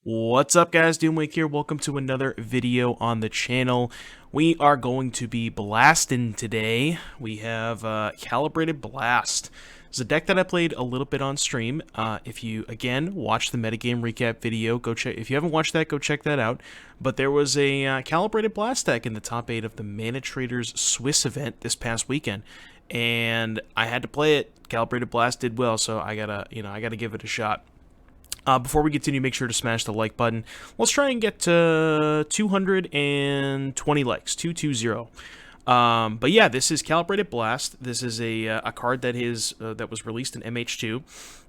What's up, guys? Doomwake here. Welcome to another video on the channel. We are going to be blasting today. We have Calibrated Blast. It's a deck that I played a little bit on stream. If you, again, watch the metagame recap video, go check. If you haven't watched that, go check that out. But there was a Calibrated Blast deck in the top 8 of the Mana Traders Swiss event this past weekend. And I had to play it. Calibrated Blast did well, so I gotta give it a shot. Before we continue, make sure to smash the like button. Let's try and get to 220 likes, 220. But yeah, this is Calibrated Blast. This is a card that was released in MH2,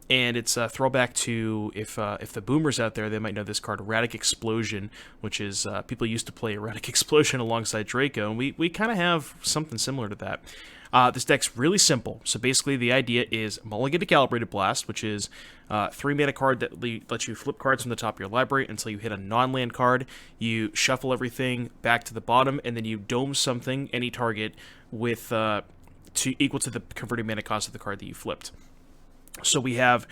and it's a throwback to if the boomers out there, they might know this card, Erratic Explosion, which is people used to play Erratic Explosion alongside Draco, and we kind of have something similar to that. This deck's really simple. So basically, the idea is mulligan to Calibrated Blast, which is 3 mana card that lets you flip cards from the top of your library until you hit a non-land card. You shuffle everything back to the bottom, and then you dome something, any target, with equal to the converted mana cost of the card that you flipped. So we have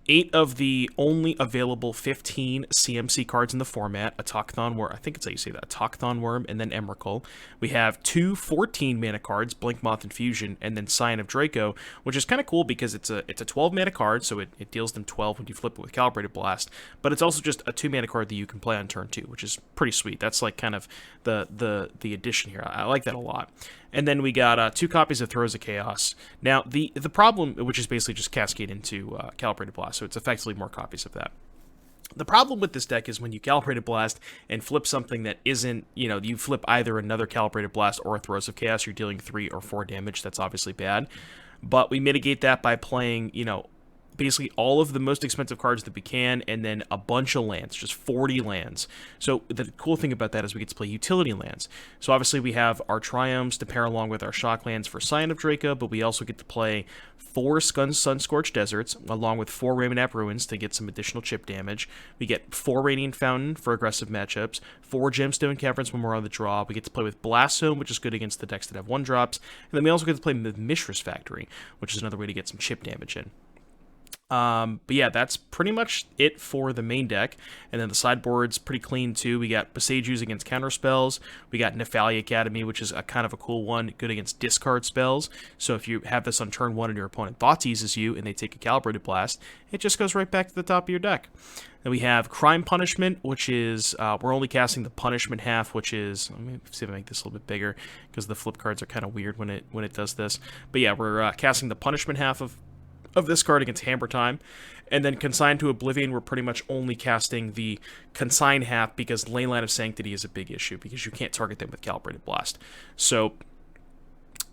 8 of the only available 15 CMC cards in the format, a Tokthon Worm, I think it's how you say that, a Tokthon Worm, and then Emrakul. We have 2 14 mana cards, Blinkmoth Infusion, and then Scion of Draco, which is kind of cool because it's a 12 mana card, so it deals them 12 when you flip it with Calibrated Blast, but it's also just a 2 mana card that you can play on turn 2, which is pretty sweet. That's like kind of the addition here. I like that a lot. And then we got 2 copies of Throes of Chaos. Now, the problem, which is basically just cascade into Calibrated Blast, so it's effectively more copies of that. The problem with this deck is when you Calibrated Blast and flip something that isn't, you flip either another Calibrated Blast or a Throes of Chaos, you're dealing 3 or 4 damage. That's obviously bad. But we mitigate that by playing, basically all of the most expensive cards that we can, and then a bunch of lands, just 40 lands. So the cool thing about that is we get to play utility lands. So obviously we have our Triumphs to pair along with our Shock lands for Scion of Draco, but we also get to play 4 Sun-Scorched Deserts, along with 4 Ramunap Ruins to get some additional chip damage. We get 4 Radiant Fountain for aggressive matchups, 4 Gemstone Caverns when we're on the draw. We get to play with Blastome, which is good against the decks that have 1-drops. And then we also get to play with Mishra's Factory, which is another way to get some chip damage in. But yeah, that's pretty much it for the main deck. And then the sideboard's pretty clean too. We got Boseijus against counter spells. We got Nephali Academy, which is a kind of a cool one, good against discard spells. So if you have this on turn 1 and your opponent thought teases you and they take a Calibrated Blast, it just goes right back to the top of your deck. Then we have Crime Punishment, which is, we're only casting the punishment half, which is, let me see if I make this a little bit bigger, because the flip cards are kind of weird when it does this. But yeah, we're casting the punishment half of this card against Hammer Time, and then Consign to Oblivion, we're pretty much only casting the Consign half because Leyline of Sanctity is a big issue because you can't target them with Calibrated Blast. So,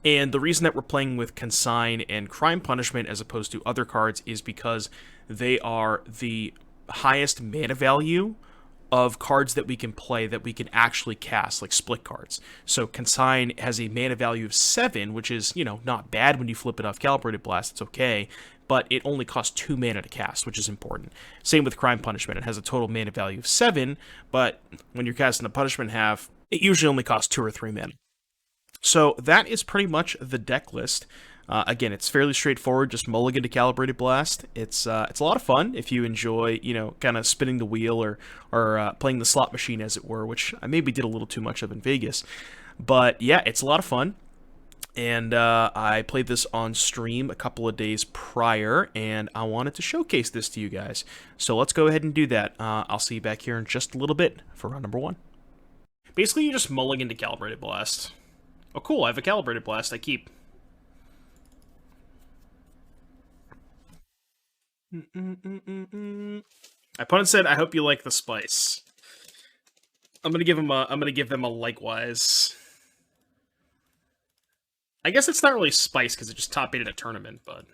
and the reason that we're playing with Consign and Crime Punishment as opposed to other cards is because they are the highest mana value of cards that we can play that we can actually cast, like split cards. So Consign has a mana value of 7, which is, not bad when you flip it off Calibrated Blast, it's okay, but it only costs 2 mana to cast, which is important. Same with Crime Punishment, it has a total mana value of 7, but when you're casting the punishment half, it usually only costs 2 or 3 mana. So that is pretty much the deck list. Again, it's fairly straightforward, just mulligan to Calibrated Blast. It's a lot of fun if you enjoy, kind of spinning the wheel or playing the slot machine, as it were, which I maybe did a little too much of in Vegas. But yeah, it's a lot of fun. And I played this on stream a couple of days prior, and I wanted to showcase this to you guys. So let's go ahead and do that. I'll see you back here in just a little bit for round number 1. Basically, you just mulligan to Calibrated Blast. Oh, cool, I have a Calibrated Blast I keep. My opponent said, "I hope you like the spice." I'm gonna give them a likewise. I guess it's not really spice because it just top 8 at a tournament, but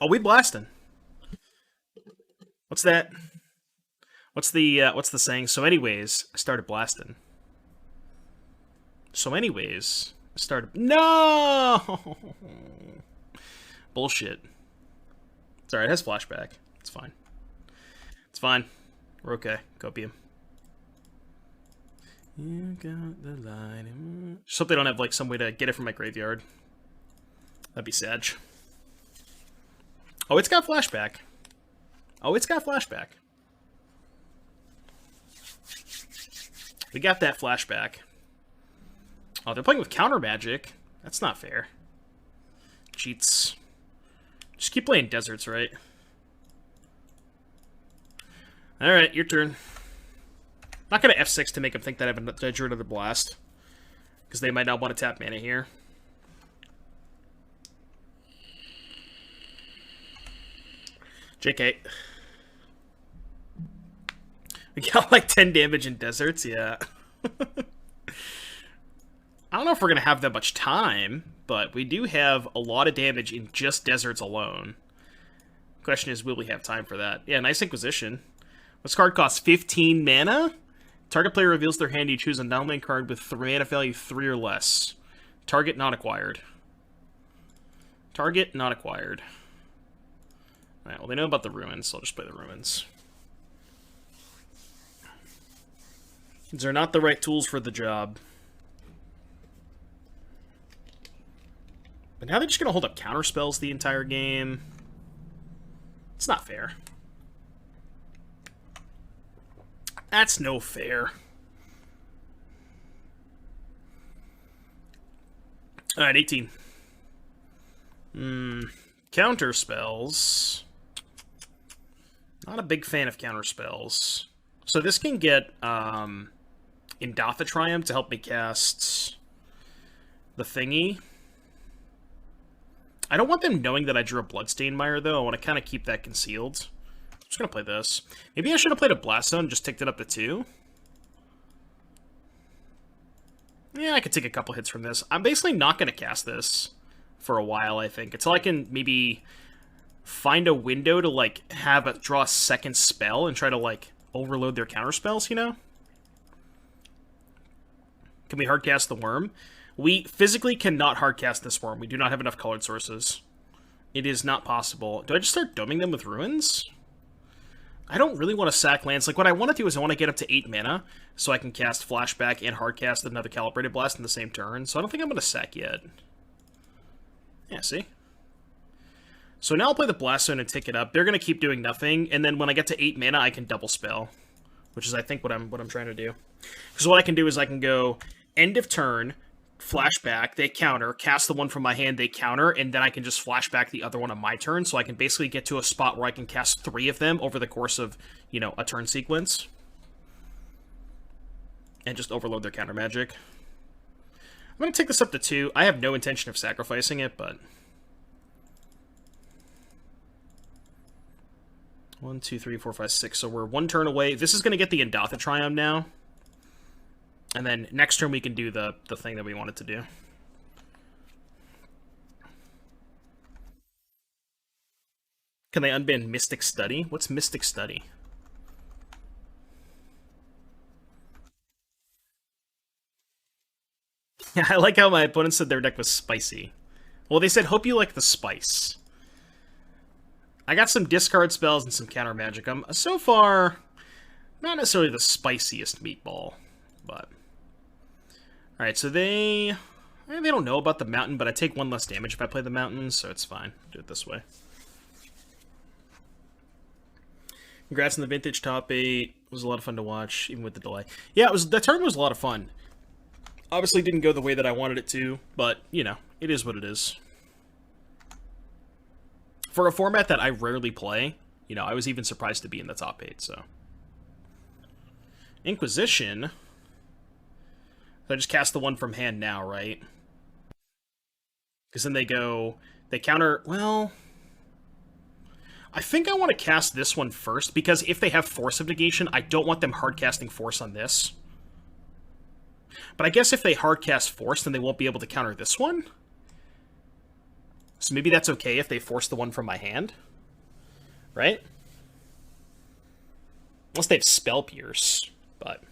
oh, we blasting. What's that? What's the saying? So anyways, I started blasting. So anyways, no! Bullshit. It's alright, it has flashback. It's fine. It's fine. We're okay. Copium. You got the line. Just hope they don't have, like, some way to get it from my graveyard. That'd be sad. Oh, it's got flashback. Oh, it's got flashback. We got that flashback. Oh, they're playing with counter magic. That's not fair. Cheats. Just keep playing deserts, right? Alright, your turn. Not gonna F6 to make them think that I have drew another blast. Because they might not want to tap mana here. JK. We got like 10 damage in deserts, yeah. I don't know if we're going to have that much time, but we do have a lot of damage in just deserts alone. Question is, will we have time for that? Yeah, nice Inquisition. This card costs 15 mana. Target player reveals their hand. You choose a non-land card with 3 mana value 3 or less. Target not acquired. Target not acquired. Alright, well, they know about the ruins, so I'll just play the ruins. These are not the right tools for the job. But now they're just going to hold up counter spells the entire game. It's not fair. That's no fair. Alright, 18. Counter spells. Not a big fan of counter spells. So this can get Indotha Triumph to help me cast the thingy. I don't want them knowing that I drew a Bloodstained Mire, though. I want to kind of keep that concealed. I'm just going to play this. Maybe I should have played a Blast Zone and just ticked it up to 2. Yeah, I could take a couple hits from this. I'm basically not going to cast this for a while, I think. Until I can maybe find a window to, like, draw a second spell and try to, like, overload their counter spells, you know? Can we hardcast the Worm? We physically cannot hardcast this Worm. We do not have enough colored sources. It is not possible. Do I just start doming them with ruins? I don't really want to sack lands. Like, what I want to do is I want to get up to 8 mana, so I can cast Flashback and hardcast another Calibrated Blast in the same turn. So I don't think I'm going to sack yet. Yeah, see? So now I'll play the Blast Zone and tick it up. They're going to keep doing nothing, and then when I get to 8 mana, I can double spell. Which is, I think, what I'm trying to do. Because what I can do is I can go end of turn, flashback, they counter, cast the one from my hand, they counter, and then I can just flashback the other one on my turn, so I can basically get to a spot where I can cast 3 of them over the course of, you know, a turn sequence. And just overload their counter magic. I'm going to take this up to 2. I have no intention of sacrificing it, but 1, 2, 3, 4, 5, 6. So we're 1 turn away. This is going to get the Indotha Triumph now. And then next turn we can do the thing that we wanted to do. Can they unban Mystic Study? What's Mystic Study? Yeah, I like how my opponent said their deck was spicy. Well, they said, hope you like the spice. I got some discard spells and some counter magic. I'm, so far, not necessarily the spiciest meatball, but... Alright, so they don't know about the mountain, but I take 1 less damage if I play the mountain, so it's fine. Do it this way. Congrats on the vintage top 8. It was a lot of fun to watch, even with the delay. Yeah, that tournament was a lot of fun. Obviously didn't go the way that I wanted it to, but, you know, it is what it is. For a format that I rarely play, you know, I was even surprised to be in the top 8, so. Inquisition. So I just cast the one from hand now, right? Because then they counter, well... I think I want to cast this one first, because if they have Force of Negation, I don't want them hardcasting Force on this. But I guess if they hardcast Force, then they won't be able to counter this one? So maybe that's okay if they force the one from my hand? Right? Unless they have Spell Pierce, but...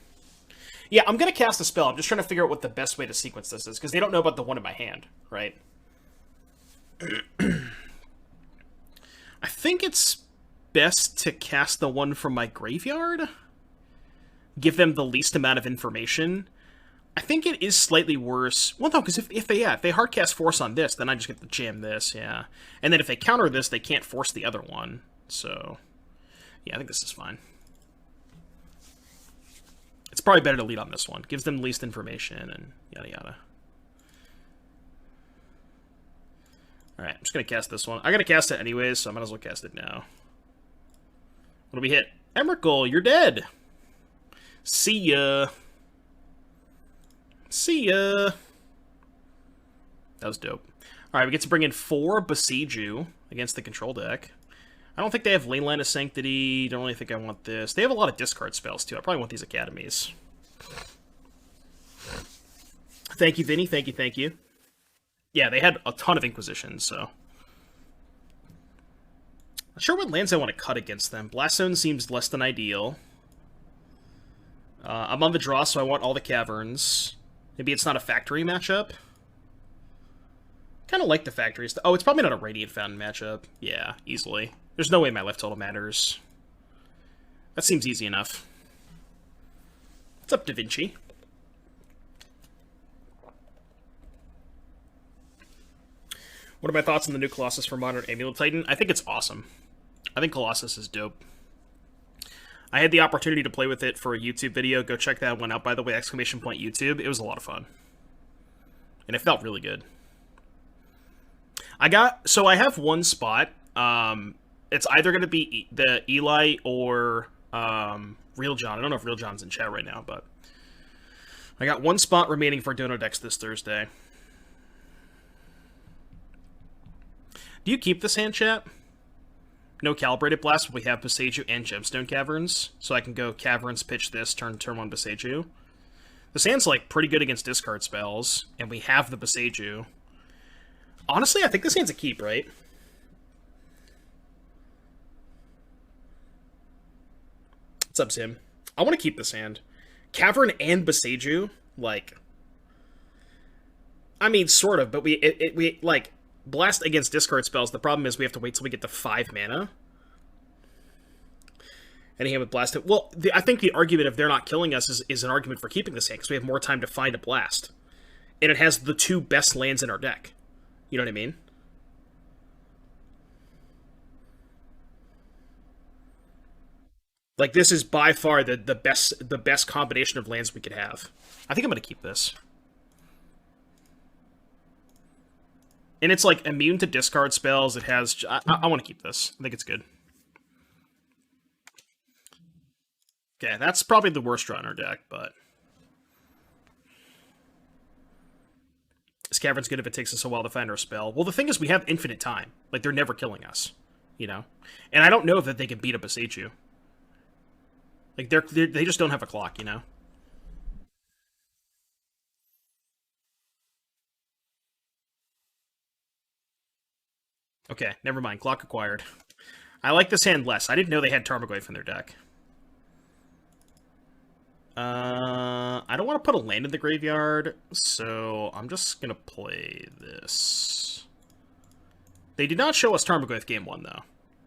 Yeah, I'm going to cast a spell. I'm just trying to figure out what the best way to sequence this is, because they don't know about the one in my hand, right? I think it's best to cast the one from my graveyard. Give them the least amount of information. I think it is slightly worse. Well, no, because if they hardcast force on this, then I just get to jam this, yeah. And then if they counter this, they can't force the other one. So, yeah, I think this is fine. It's probably better to lead on this one. Gives them the least information and yada yada. Alright, I'm just going to cast this one. I got to cast it anyways, so I might as well cast it now. What do we hit? Emrakul, you're dead! See ya! See ya! That was dope. Alright, we get to bring in 4 Beseiju against the control deck. I don't think they have Leyline of Sanctity. Don't really think I want this. They have a lot of discard spells, too. I probably want these Academies. Thank you, Vinny. Thank you, thank you. Yeah, they had a ton of Inquisitions, so... Not sure what lands I want to cut against them. Blast Zone seems less than ideal. I'm on the draw, so I want all the Caverns. Maybe it's not a Factory matchup. Kind of like the Factories. Oh, it's probably not a Radiant Fountain matchup. Yeah, easily. There's no way my life total matters. That seems easy enough. What's up, Da Vinci? What are my thoughts on the new Colossus for Modern Amulet Titan? I think it's awesome. I think Colossus is dope. I had the opportunity to play with it for a YouTube video. Go check that one out, by the way, ! YouTube. It was a lot of fun. And it felt really good. I have one spot. It's either going to be the Eli or Real John. I don't know if Real John's in chat right now, but I got one spot remaining for Dono decks this Thursday. Do you keep this hand, chat? No Calibrated Blast, but we have Beseiju and Gemstone Caverns, so I can go Caverns, pitch this, turn 1 Beseiju. This hand's, like, pretty good against discard spells, and we have the Beseiju. Honestly, I think this hand's a keep, right? What's up, Tim? I want to keep this hand. Cavern and Beseiju, like... I mean, sort of, but we like... Blast against discard spells, the problem is we have to wait till we get to 5 mana. And he would blast it. Well, I think the argument of they're not killing us is an argument for keeping this hand, because we have more time to find a blast. And it has the 2 best lands in our deck. You know what I mean? Like, this is by far the best combination of lands we could have. I think I'm going to keep this. And it's, like, immune to discard spells. It has... I want to keep this. I think it's good. Okay, that's probably the worst draw in our deck, but... This Cavern's good if it takes us a while to find our spell. Well, the thing is, we have infinite time. Like, they're never killing us, you know? And I don't know that they can beat up a Beseiju. Like, they just don't have a clock, you know? Okay, never mind. Clock acquired. I like this hand less. I didn't know they had Tarmogoyf in their deck. I don't want to put a land in the graveyard, so I'm just going to play this. They did not show us Tarmogoyf game 1, though.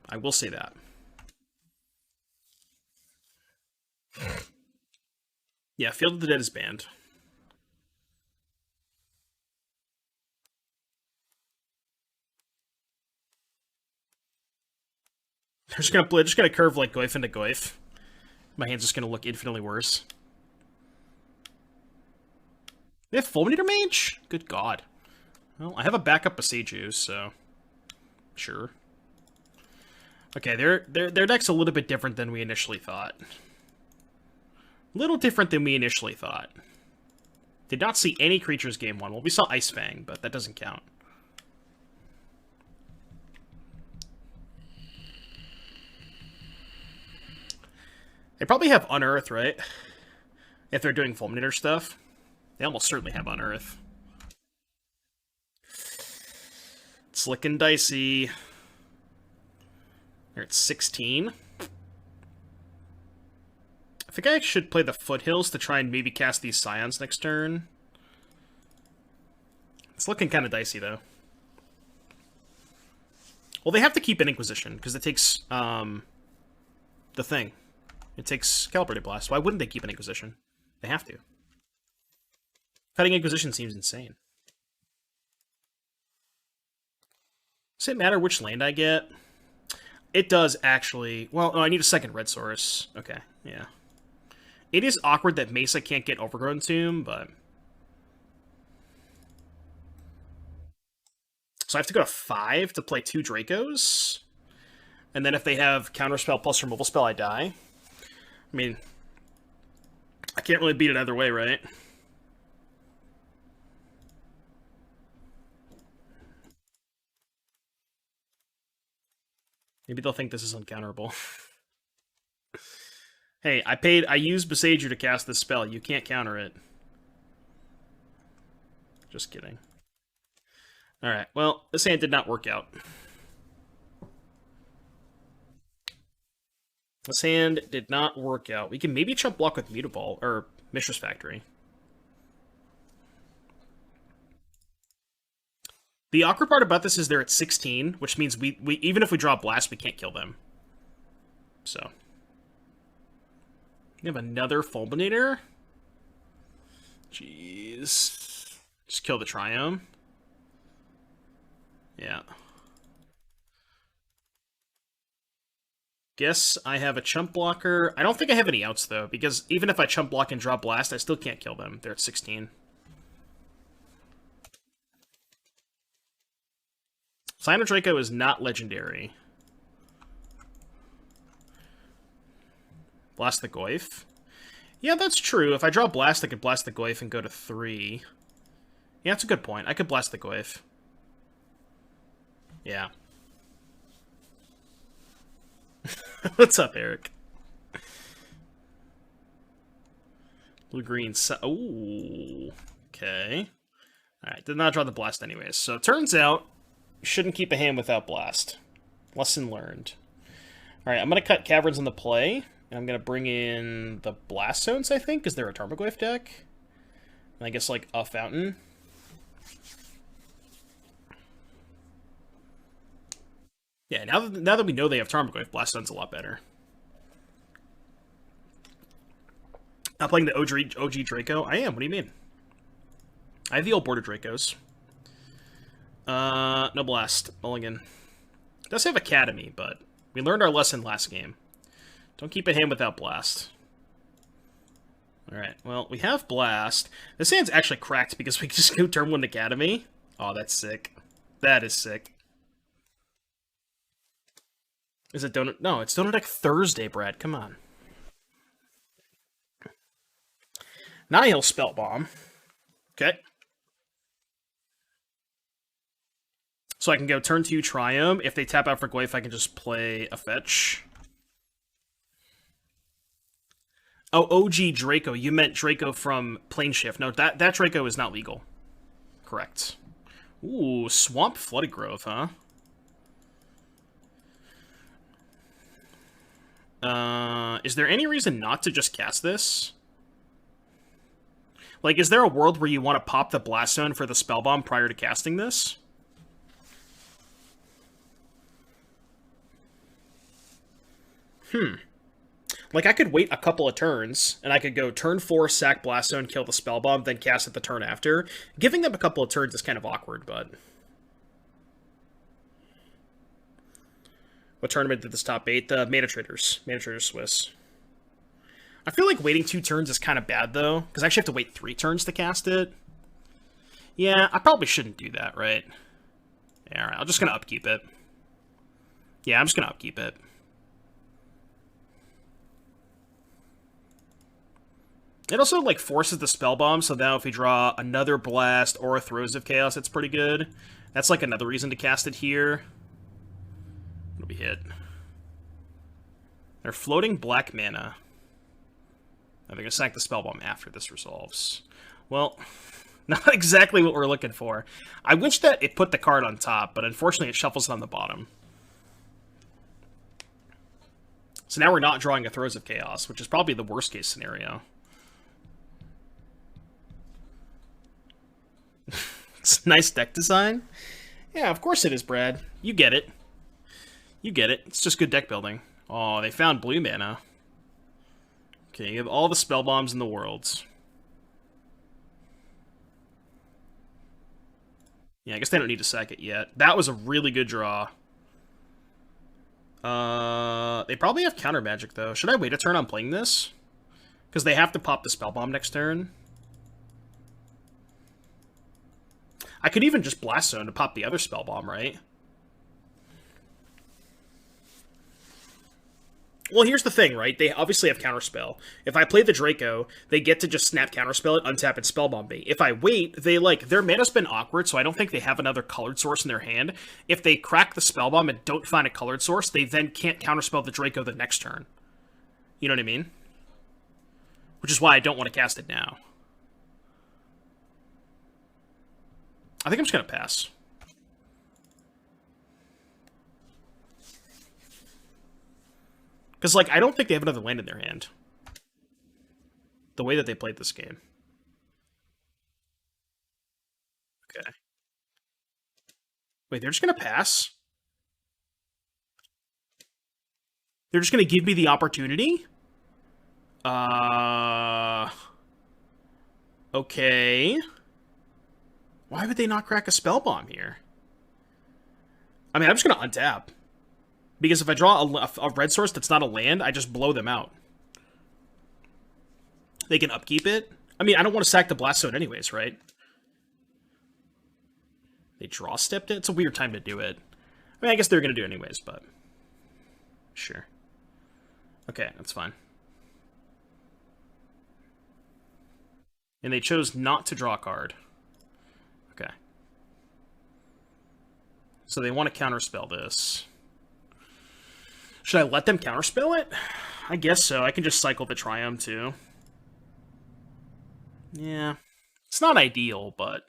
I will say that. Yeah, Field of the Dead is banned. They're just gonna curve like Goyf into Goyf. My hand's just gonna look infinitely worse. They have Fulminator Mage? Good god. Well, I have a backup Beseiju, so... Sure. Okay, their deck's a little bit different than we initially thought. A little different than we initially thought. Did not see any creatures game 1. Well, we saw Ice Fang, but that doesn't count. They probably have Unearth, right? If they're doing Fulminator stuff. They almost certainly have Unearth. It's looking dicey. They're at 16. I think I should play the Foothills to try and maybe cast these Scions next turn. It's looking kind of dicey, though. Well, they have to keep an Inquisition, because it takes, the thing. It takes Calibrated Blast. Why wouldn't they keep an Inquisition? They have to. Cutting Inquisition seems insane. Does it matter which land I get? It does, actually. Well, no, I need a second red source. Okay, yeah. It is awkward that Mesa can't get Overgrown Tomb, but... So I have to go to 5 to play 2 Dracos? And then if they have Counterspell plus Removal Spell, I die? I mean... I can't really beat it either way, right? Maybe they'll think this is uncounterable. Hey, I used Besaiger to cast this spell. You can't counter it. Just kidding. Alright, well, this hand did not work out. This hand did not work out. We can maybe chump block with Mutable, or Mistress Factory. The awkward part about this is they're at 16, which means we even if we draw Blast, we can't kill them. So. We have another Fulminator. Jeez. Just kill the Triome. Yeah. Guess I have a chump blocker. I don't think I have any outs, though, because even if I chump block and draw Blast, I still can't kill them. They're at 16. Cyno Draco is not legendary. Blast the Goyf. Yeah, that's true. If I draw Blast, I could Blast the Goyf and go to 3. Yeah, that's a good point. I could Blast the Goyf. Yeah. What's up, Eric? Blue-green... Ooh. Okay. Alright, did not draw the Blast anyways. So, turns out, you shouldn't keep a hand without Blast. Lesson learned. Alright, I'm going to cut Caverns on the play. And I'm going to bring in the Blast Zones, I think, because they're a Tarmogoyf deck. And I guess, like, a Fountain. Yeah, now that we know they have Tarmogoyf, Blast Zone's a lot better. Not playing the OG Draco? I am, what do you mean? I have the old Border Dracos. No Blast. Mulligan. It does have Academy, but we learned our lesson last game. Don't keep a hand without Blast. Alright, well, we have Blast. This hand's actually cracked because we just go turn 1 Academy. Oh, that's sick. That is sick. Is it Donut? No, it's Donut Deck Thursday, Brad. Come on. Nihil Spell Bomb. Okay. So I can go turn 2 Triome. If they tap out for Goyf, I can just play a fetch. Oh, OG Draco. You meant Draco from Planeshift. No, that Draco is not legal. Correct. Ooh, Swamp Flooded Grove, huh? Is there any reason not to just cast this? Like, is there a world where you want to pop the Blast Zone for the Spell Bomb prior to casting this? Like, I could wait a couple of turns, and I could go turn 4, sack Blast Zone, kill the Spell Bomb, then cast it the turn after. Giving them a couple of turns is kind of awkward, but... What tournament did this top 8? The Mana Traders. Mana Traders Swiss. I feel like waiting 2 turns is kind of bad, though, because I actually have to wait 3 turns to cast it. Yeah, I probably shouldn't do that, right? Yeah, alright, I'm just going to upkeep it. Yeah, I'm just going to upkeep it. It also, like, forces the Spell Bomb, so now if we draw another Blast or a Throes of Chaos, it's pretty good. That's, like, another reason to cast it here. It'll be hit. They're floating black mana. They're going to sack the Spell Bomb after this resolves. Well, not exactly what we're looking for. I wish that it put the card on top, but unfortunately it shuffles it on the bottom. So now we're not drawing a Throes of Chaos, which is probably the worst case scenario. It's nice deck design. Yeah, of course it is, Brad. You get it. You get it. It's just good deck building. Oh, they found blue mana. Okay, you have all the spell bombs in the world. Yeah, I guess they don't need to sack it yet. That was a really good draw. They probably have counter magic, though. Should I wait a turn on playing this? Because they have to pop the spell bomb next turn. I could even just blast zone to pop the other spell bomb, right? Well, here's the thing, right? They obviously have counterspell. If I play the Draco, they get to just snap counterspell it, untap and spellbomb me. If I wait, they their mana's been awkward, so I don't think they have another colored source in their hand. If they crack the spellbomb and don't find a colored source, they then can't counterspell the Draco the next turn. You know what I mean? Which is why I don't want to cast it now. I think I'm just gonna pass. Because, like, I don't think they have another land in their hand. The way that they played this game. Okay. Wait, they're just going to pass? They're just going to give me the opportunity? Okay. Why would they not crack a spell bomb here? I mean, I'm just going to untap. Because if I draw a red source that's not a land, I just blow them out. They can upkeep it. I mean, I don't want to sack the blast zone anyways, right? They draw stepped it? It's a weird time to do it. I mean, I guess they're going to do it anyways, but... Sure. Okay, that's fine. And they chose not to draw a card. Okay. So they want to counterspell this. Should I let them counterspell it? I guess so. I can just cycle the Triumph, too. Yeah. It's not ideal, but...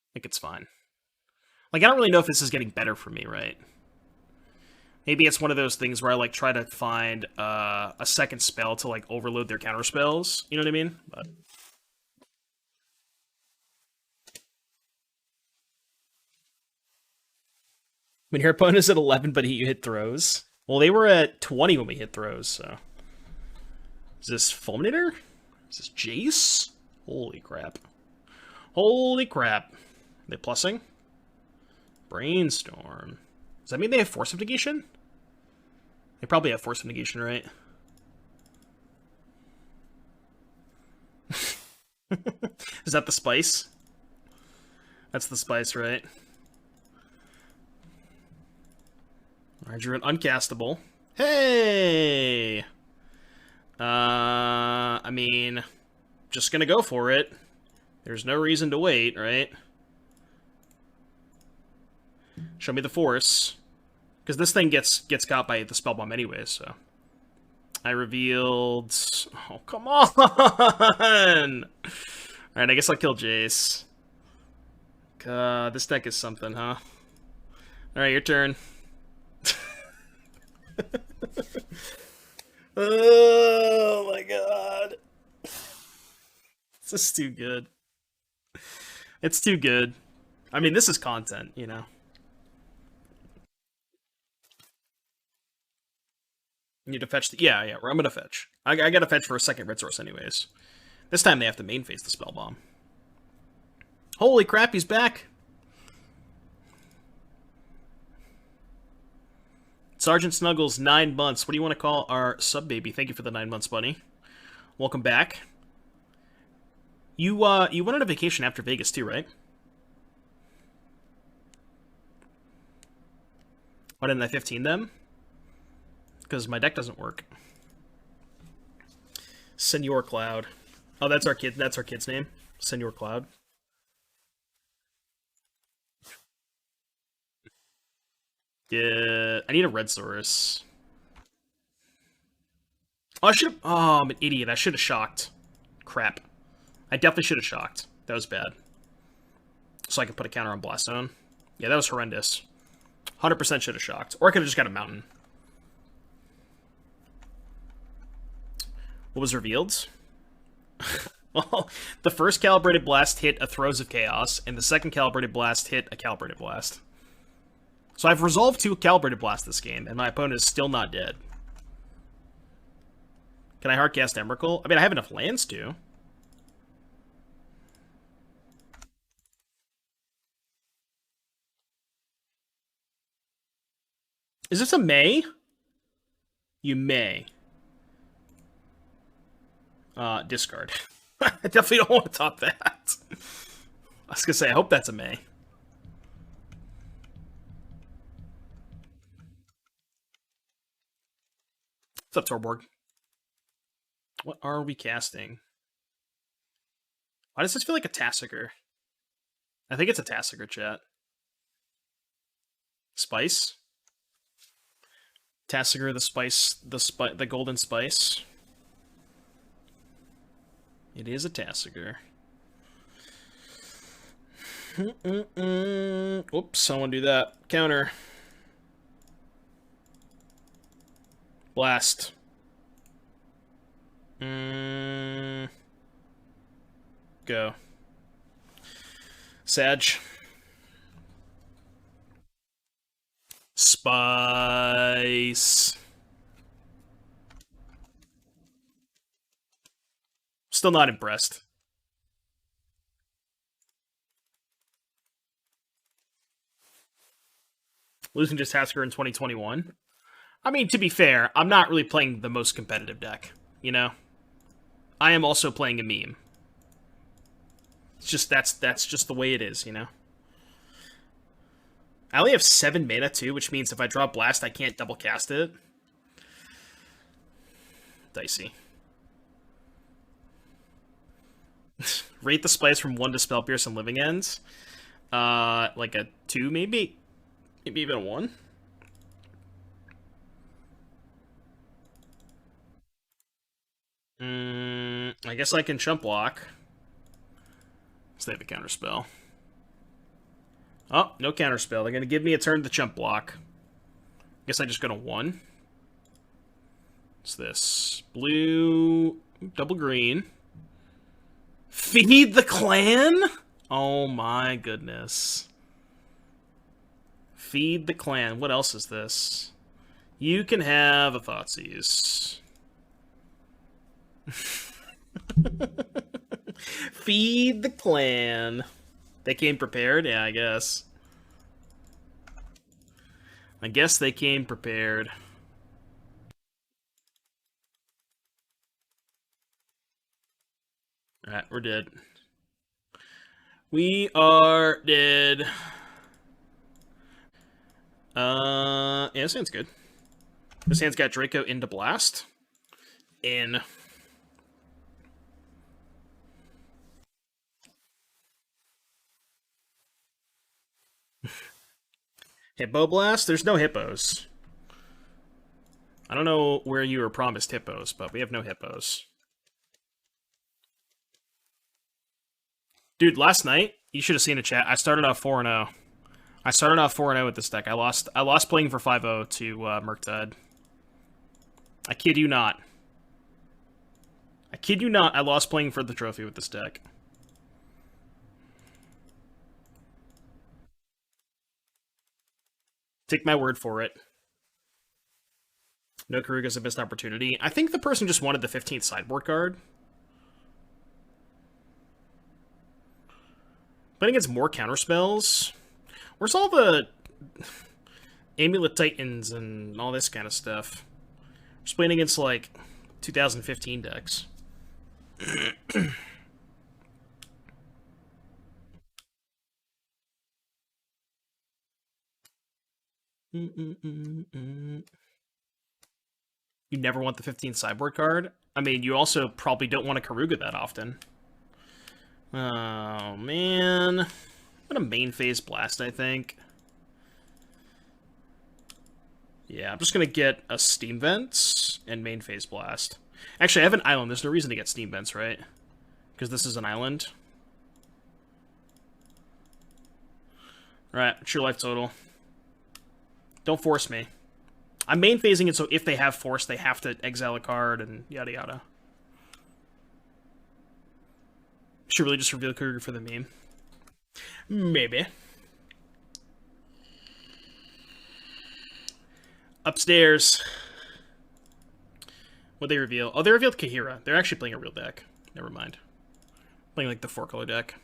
I think it's fine. Like, I don't really know if this is getting better for me, right? Maybe it's one of those things where I, like, try to find a second spell to, like, overload their counterspells. You know what I mean? But... When your opponent is at 11, but you hit throws. Well, they were at 20 when we hit throws, so... Is this Fulminator? Is this Jace? Holy crap. Holy crap. Are they plussing? Brainstorm. Does that mean they have Force of Negation? They probably have Force of Negation, right? Is that the spice? That's the spice, right? Alright, drew an uncastable. Hey! I mean, just gonna go for it. There's no reason to wait, right? Show me the force. Because this thing gets got by the spellbomb anyway, so... I revealed... Oh, come on! Alright, I guess I'll kill Jace. This deck is something, huh? Alright, your turn. Oh my god. This is too good. It's too good. I mean, this is content, you know. You need to fetch the... Yeah, I'm gonna fetch. I gotta fetch for a second red source anyways. This time they have to main phase the spell bomb. Holy crap, he's back! Sergeant Snuggles, 9 months. What do you want to call our sub-baby? Thank you for the 9 months, buddy. Welcome back. You went on a vacation after Vegas too, right? Why didn't I 15 them? Because my deck doesn't work. Senor Cloud. Oh, that's our kid. That's our kid's name. Senor Cloud. Yeah, I need a red source. Oh, I should have... Oh, I'm an idiot. I should have shocked. Crap. I definitely should have shocked. That was bad. So I could put a counter on Blast Zone. Yeah, that was horrendous. 100% should have shocked. Or I could have just got a mountain. What was revealed? Well, the first Calibrated Blast hit a Throes of Chaos, and the second Calibrated Blast hit a Calibrated Blast. So I've resolved 2 Calibrated Blasts this game, and my opponent is still not dead. Can I hardcast Emrakul? I mean, I have enough lands to. Is this a May? You may. Discard. I definitely don't want to top that. I was gonna say, I hope that's a May. What's up, Torborg? What are we casting? Why does this feel like a Tassiger? I think it's a Tassiger, chat. Spice? Tassiger, the golden spice. It is a Tassiger. Oops, I want to do that. Counter. Blast. Go. Sag. Spice. Still not impressed. Losing to Tasker in 2021. I mean, to be fair, I'm not really playing the most competitive deck, you know? I am also playing a meme. It's just, that's just the way it is, you know? I only have 7 mana, too, which means if I draw Blast, I can't double cast it. Dicey. Rate the Spice from 1 to Spell Pierce and Living Ends. Like a 2, maybe? Maybe even a 1? I guess I can chump block. So they have a counterspell. Oh, no counterspell. They're going to give me a turn to chump block. Guess I just go to 1. What's this? Blue, double green. Feed the clan? Oh my goodness. Feed the clan. What else is this? You can have a Thoughtseize. Feed the clan. They came prepared? Yeah, I guess. I guess they came prepared. Alright, we're dead. We are dead. Yeah, this hand's good. This hand's got Draco into Blast. In. Hippo Blast? There's no hippos. I don't know where you were promised hippos, but we have no hippos. Dude, last night, you should have seen a chat. I started off 4-0. I started off 4-0 with this deck. I lost playing for 5-0 to Murktide. I kid you not. I kid you not, I lost playing for the trophy with this deck. Take my word for it. No Karuga's a missed opportunity. I think the person just wanted the 15th sideboard card. Playing against more counterspells. Where's all the Amulet Titans and all this kind of stuff? Just playing against, like, 2015 decks. You never want the 15th sideboard card? I mean, you also probably don't want a Karuga that often. Oh, man. I'm gonna main phase Blast, I think. Yeah, I'm just gonna get a Steam Vents and main phase Blast. Actually, I have an island. There's no reason to get Steam Vents, right? Because this is an island. Alright, what's your life total? Don't force me. I'm main phasing it, so if they have force, they have to exile a card and yada yada. Should really just reveal Kruger for the meme. Maybe. Upstairs. What'd they reveal? Oh, they revealed Kahira. They're actually playing a real deck. Never mind. Playing like the 4-color deck.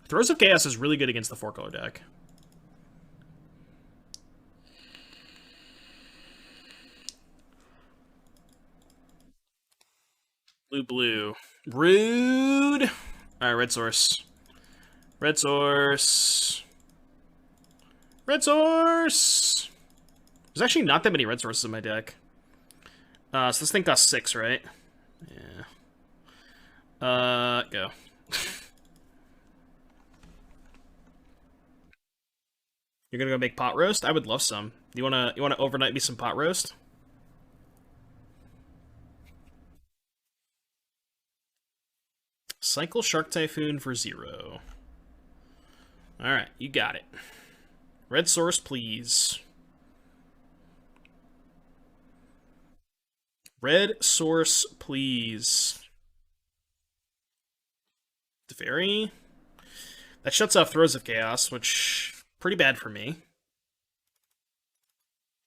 Throes of Chaos is really good against the 4-color deck. Blue. Rude. Alright, red source. Red source. Red source! There's actually not that many red sources in my deck. So this thing costs 6, right? Yeah. Go. You're gonna go make pot roast? I would love some. You wanna overnight me some pot roast? Cycle Shark Typhoon for 0. Alright, you got it. Red source, please. Red source, please. Teferi. That shuts off Throes of Chaos, which... pretty bad for me.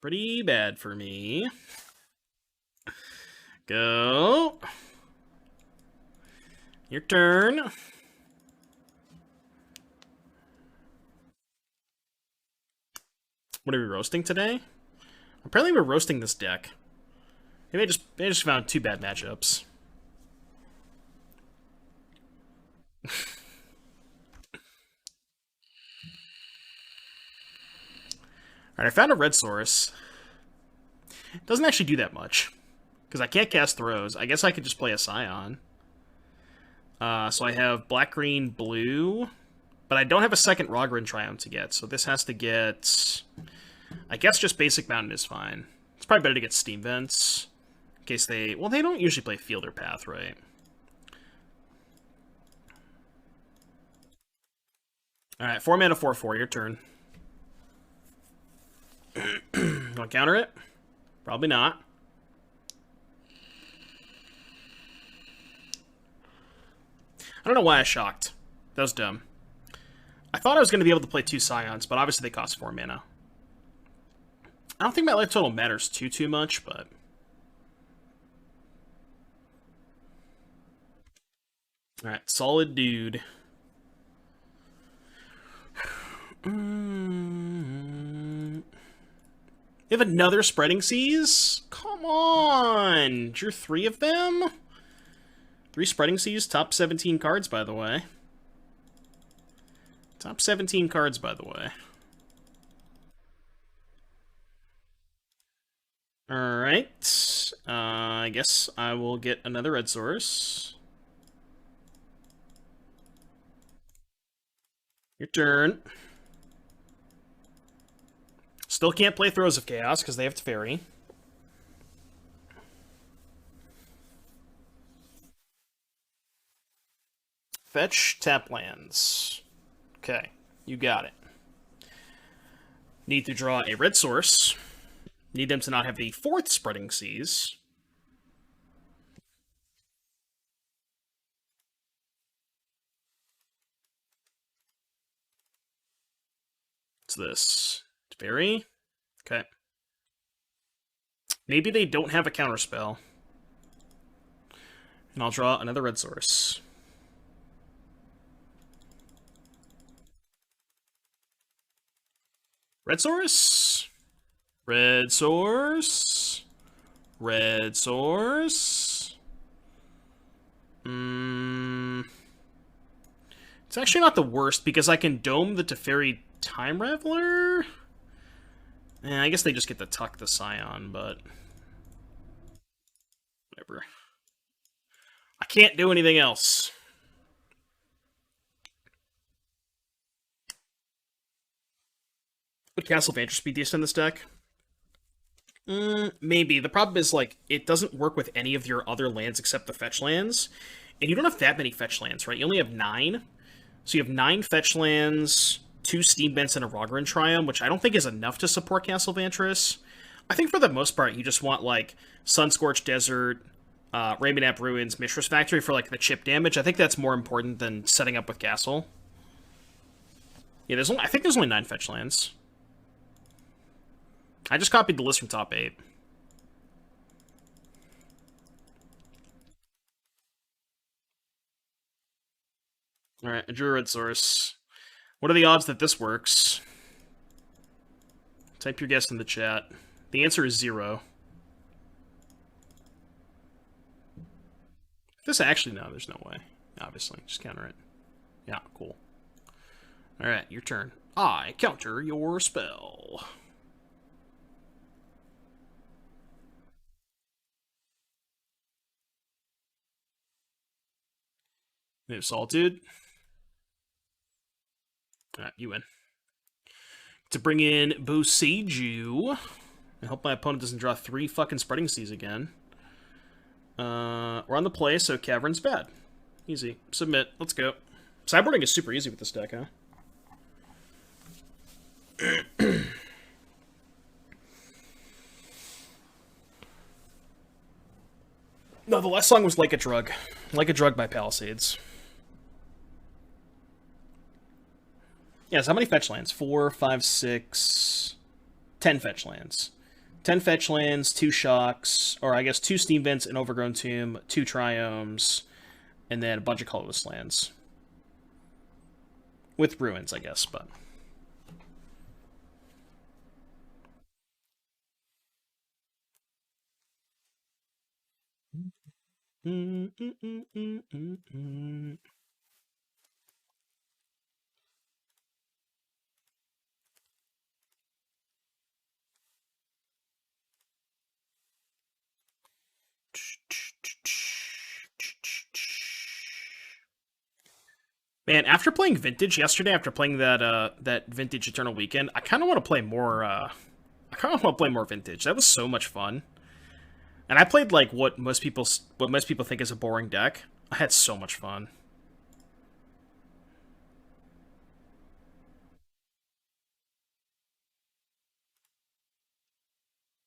Pretty bad for me. Go. Your turn. What are we roasting today? Apparently we're roasting this deck. Maybe I just found 2 bad matchups. Alright, I found a red source. It doesn't actually do that much. Because I can't cast Throws. I guess I could just play a Scion. So I have black, green, blue. But I don't have a second Rogrin Triumph to get, so this has to get... I guess just basic Mountain is fine. It's probably better to get Steam Vents. In case they... well, they don't usually play Field or Path, right? Alright, 4 mana, 4/4, your turn. Want to counter it? Probably not. I don't know why I shocked. That was dumb. I thought I was going to be able to play 2 Scions, but obviously they cost 4 mana. I don't think my life total matters too much, but... alright, solid dude. You have another Spreading Seas? Come on! Drew 3 of them? 3 Spreading Seas, top 17 cards, by the way. Top 17 cards, by the way. Alright. I guess I will get another red source. Your turn. Still can't play Throes of Chaos because they have Teferi. Fetch, tap lands. Okay, you got it. Need to draw a red source. Need them to not have the 4th Spreading Seas. What's this? Teferi? Okay. Maybe they don't have a counterspell. And I'll draw another red source. Red source? Red source? Red source? It's actually not the worst, because I can dome the Teferi Time Raveler? I guess they just get to tuck the Scion, but... whatever. I can't do anything else. Would Castle Vantress be decent in this deck? Maybe. The problem is, like, it doesn't work with any of your other lands except the fetch lands. And you don't have that many fetch lands, right? You only have 9. So you have 9 fetch lands, 2 Steam Vents, and a Rogrin Triumph, which I don't think is enough to support Castle Vantress. I think for the most part, you just want, like, Sunscorched Desert, Raymond Ruins, Mishra's Factory for, like, the chip damage. I think that's more important than setting up with Castle. Yeah, I think there's only 9 fetch lands. I just copied the list from top 8. Alright, I drew a red source. What are the odds that this works? Type your guess in the chat. The answer is 0. This actually, no, there's no way. Obviously, just counter it. Yeah, cool. Alright, your turn. I counter your spell. Move Solitude. Alright, you win. To bring in Boseiju. I hope my opponent doesn't draw 3 fucking Spreading Seas again. We're on the play, so Cavern's bad. Easy. Submit. Let's go. Sideboarding is super easy with this deck, huh? No, the last song was Like a Drug. Like a Drug by Palisades. Yeah, so how many fetch lands? 4, 5, 6... 10 fetch lands. 10 fetch lands, 2 shocks, or I guess 2 steam vents, an overgrown tomb, 2 triomes, and then a bunch of colorless lands. With ruins, I guess, but... Man, after playing Vintage yesterday, after playing that Vintage Eternal Weekend, I kind of want to play more. I kind of want to play more Vintage. That was so much fun, and I played like what most people think is a boring deck. I had so much fun.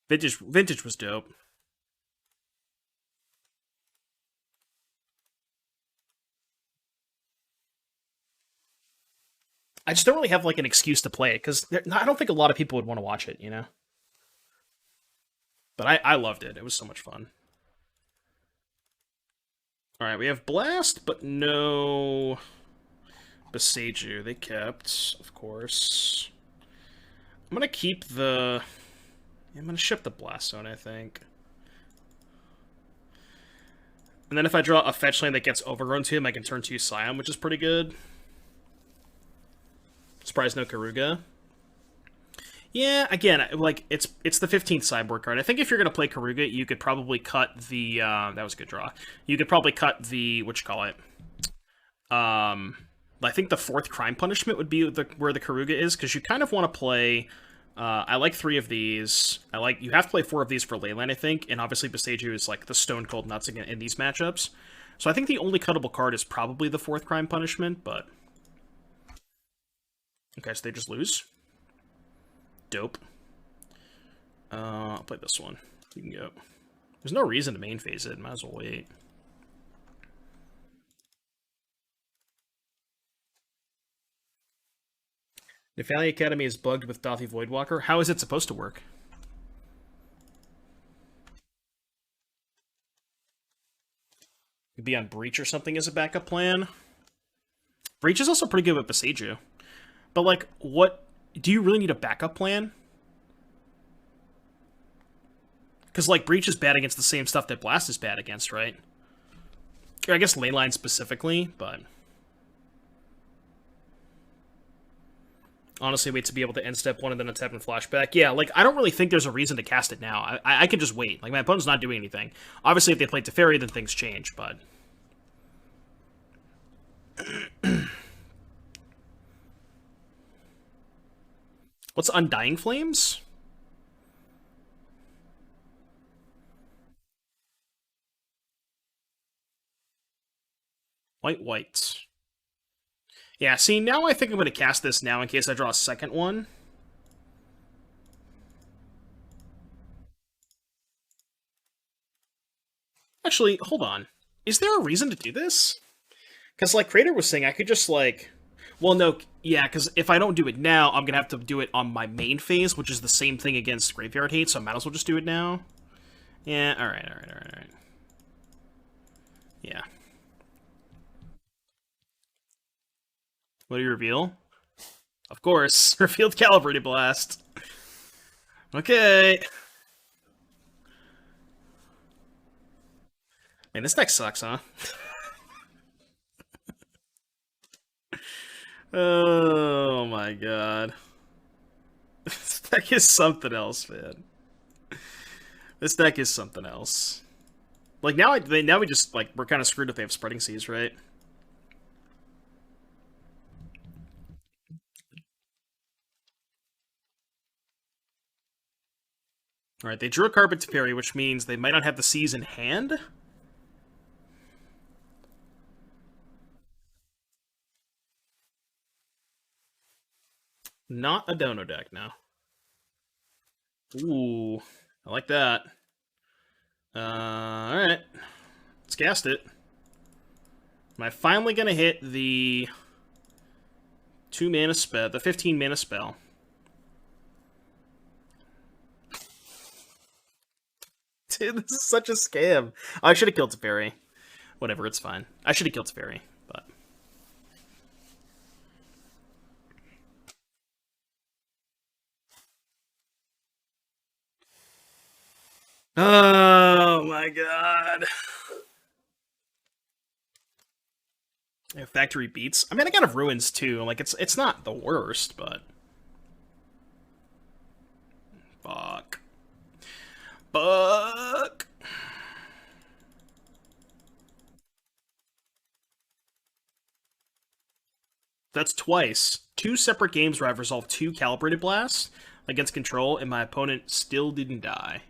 Vintage was dope. I just don't really have like an excuse to play it because I don't think a lot of people would want to watch it, you know. But I loved it. It was so much fun. All right, we have Blast, but no Boseiju. They kept, of course. I'm gonna keep the. I'm gonna ship the Blast Zone, I think. And then if I draw a fetch land that gets overgrown to him, I can turn 2 Scion, which is pretty good. Surprise no Karuga. Yeah, again, like it's the 15th sideboard card. I think if you're gonna play Karuga, you could probably cut the that was a good draw. You could probably cut the what you call it. I think the 4th Crime Punishment would be where the Karuga is because you kind of want to play. I like 3 of these. You have to play 4 of these for Leyland, I think, and obviously Boseiju is like the stone cold nuts in these matchups. So I think the only cuttable card is probably the 4th Crime Punishment, but okay, so they just lose. Dope. I'll play this one. You can go. There's no reason to main phase it. Might as well wait. Nefali Academy is bugged with Dothy Voidwalker. How is it supposed to work? Could be on Breach or something as a backup plan. Breach is also pretty good with Boseiju. But, like, what... Do you really need a backup plan? Because, like, Breach is bad against the same stuff that Blast is bad against, right? Or I guess Leyline specifically, but... Honestly, wait to be able to end step 1 and then untap and flashback. Yeah, like, I don't really think there's a reason to cast it now. I can just wait. Like, my opponent's not doing anything. Obviously, if they play Teferi, then things change, but... What's Undying Flames? White. Yeah, see, now I think I'm going to cast this now in case I draw a second one. Actually, hold on. Is there a reason to do this? Because, like Crater was saying, I could just, like... Well, no, yeah, because if I don't do it now, I'm going to have to do it on my main phase, which is the same thing against Graveyard Hate, so I might as well just do it now. Yeah, alright. Yeah. What do you reveal? Of course, revealed Calibrated Blast. Okay. Man, this deck sucks, huh? Oh my god. This deck is something else, man. This deck is something else. Like, now we just, like, we're kind of screwed if they have Spreading Seas, right? Alright, they drew a Carpet Teferi, which means they might not have the Seas in hand? Not a Dono deck, now. Ooh, I like that. Alright. Let's cast it. Am I finally gonna hit the 2-mana spell, the 15-mana spell? Dude, this is such a scam. I should have killed Teferi. Whatever, it's fine. I should have killed Teferi, but... Oh my god. Yeah, Factory Beats. I mean, I got a Ruins too. Like, it's not the worst, but... Fuck. Fuck. That's twice. 2 separate games where I've resolved 2 Calibrated Blasts against control, and my opponent still didn't die.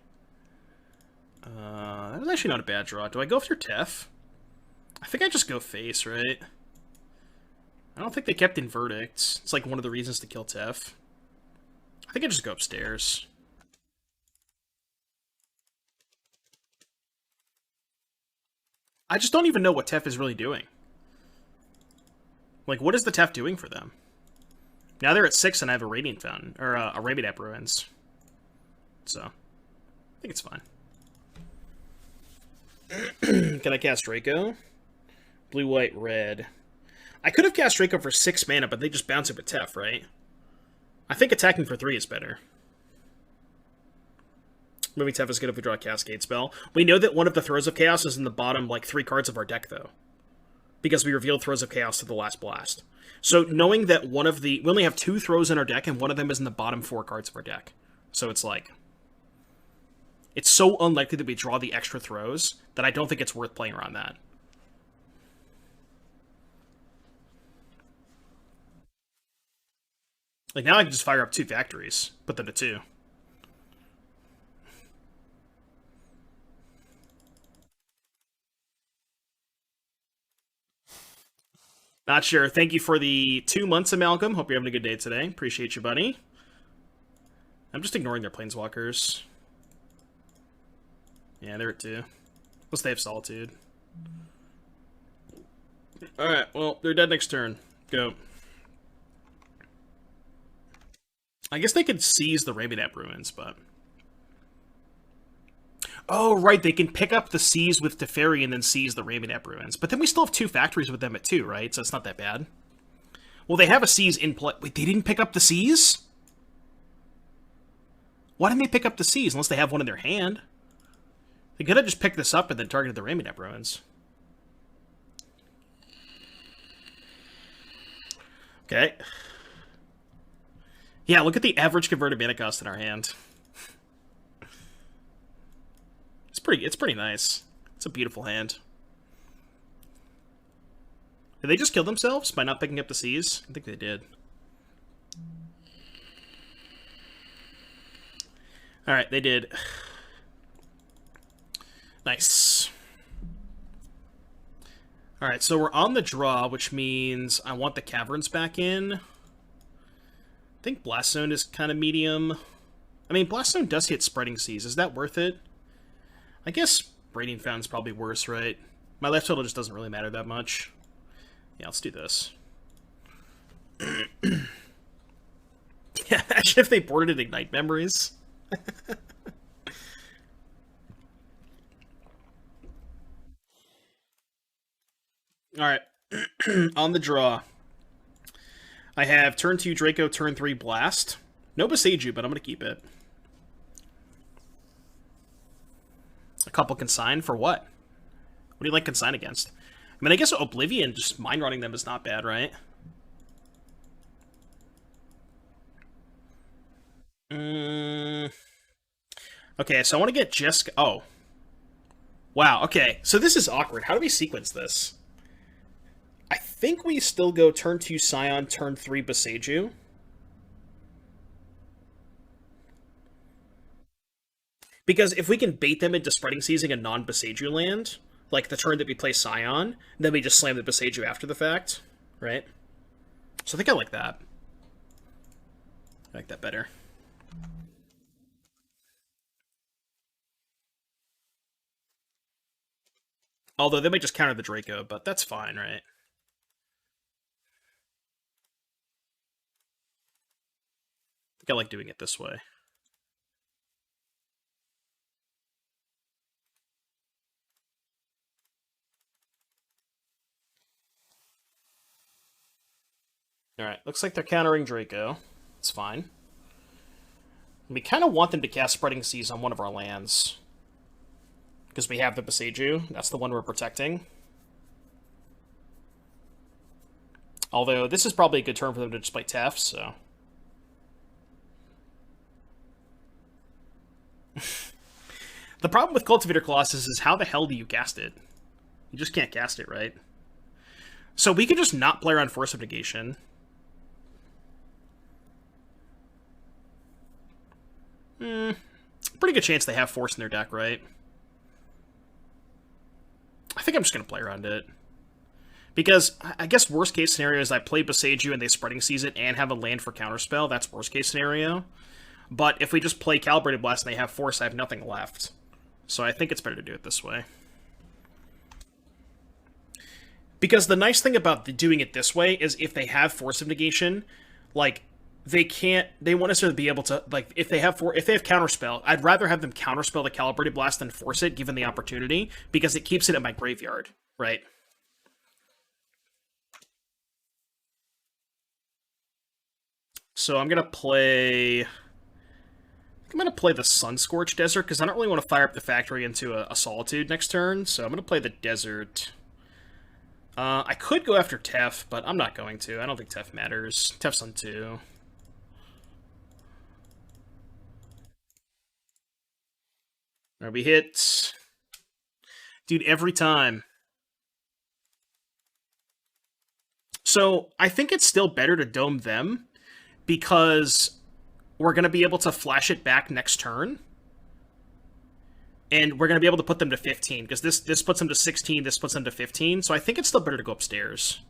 That was actually not a bad draw. Do I go after Tef? I think I just go face, right? I don't think they kept in verdicts. It's like one of the reasons to kill Tef. I think I just go upstairs. I just don't even know what Tef is really doing. Like, what is the Tef doing for them? Now they're at 6 and I have a Radiant Fountain, or a Rabiat Ruins. So, I think it's fine. Can I cast Draco? Blue, white, red. I could have cast Draco for 6 mana, but they just bounce it with Tef, right? I think attacking for 3 is better. Moving Tef is good if we draw a Cascade spell. We know that one of the Throes of Chaos is in the bottom, like, 3 cards of our deck, though. Because we revealed Throes of Chaos to the last blast. So, knowing that one of the... We only have 2 throws in our deck, and one of them is in the bottom 4 cards of our deck. So it's like... It's so unlikely that we draw the extra throws that I don't think it's worth playing around that. Like, now I can just fire up 2 factories. Put them to 2. Not sure. Thank you for the 2 months, Amalgam. Hope you're having a good day today. Appreciate you, buddy. I'm just ignoring their Planeswalkers. Yeah, they're at 2. Plus they have Solitude. Alright, well, they're dead next turn. Go. I guess they could seize the Rabiat Ruins, but... Oh, right, they can pick up the Seize with Teferi and then seize the Rabiat Ruins. But then we still have 2 factories with them at 2, right? So it's not that bad. Well, they have a Seize in play. Wait, they didn't pick up the Seize? Why didn't they pick up the Seize unless they have one in their hand? They could have just picked this up and then targeted the Rabiat Ruins. Okay. Yeah, look at the average converted mana cost in our hand. It's pretty nice. It's a beautiful hand. Did they just kill themselves by not picking up the Seize? I think they did. Alright, they did. Nice. Alright, so we're on the draw, which means I want the Caverns back in. I think Blast Zone is kind of medium. I mean, Blast Zone does hit Spreading Seas. Is that worth it? I guess Radiant Fountain's probably worse, right? My life total just doesn't really matter that much. Yeah, let's do this. Yeah, imagine if they boarded it Ignite Memories. Alright. On the draw. I have turn 2 Draco, turn 3 Blast. No Boseiju, but I'm going to keep it. A couple consign for what? What do you like Consign against? I mean, I guess Oblivion, just mind running them is not bad, right? Okay, so I want to get Jisk. Oh. Wow, okay. So this is awkward. How do we sequence this? I think we still go turn 2 Scion, turn 3 Boseiju. Because if we can bait them into spreading seizing a non-Boseiju land, like the turn that we play Scion, then we just slam the Boseiju after the fact, right? So I think I like that. I like that better. Although they might just counter the Draco, but that's fine, right? I think I like doing it this way. Alright, looks like they're countering Draco. It's fine. We kind of want them to cast Spreading Seas on one of our lands. Because we have the Boseiju. That's the one we're protecting. Although, this is probably a good turn for them to just play Tef, so... The problem with Cultivator Colossus is how the hell do you cast it? You just can't cast it, right? So we could just not play around Force of Negation. Pretty good chance they have Force in their deck, right? I think I'm just going to play around it. Because I guess worst case scenario is I play Boseiju and they Spreading Seas it and have a land for Counterspell. That's worst case scenario. But if we just play Calibrated Blast and they have Force, I have nothing left. So I think it's better to do it this way. Because the nice thing about doing it this way is if they have Force of Negation, like, they won't necessarily be able to, like, if they have Counterspell, I'd rather have them Counterspell the Calibrated Blast than force it, given the opportunity, because it keeps it in my graveyard, right? So I'm going to play... I'm going to play the Sunscorched Desert, because I don't really want to fire up the factory into a Solitude next turn, so I'm going to play the Desert. I could go after Tef, but I'm not going to. I don't think Tef matters. Tef's on 2. Alright, we hit... Dude, every time. So, I think it's still better to dome them, because we're going to be able to flash it back next turn. And we're going to be able to put them to 15, because this puts them to 16, this puts them to 15, so I think it's still better to go upstairs.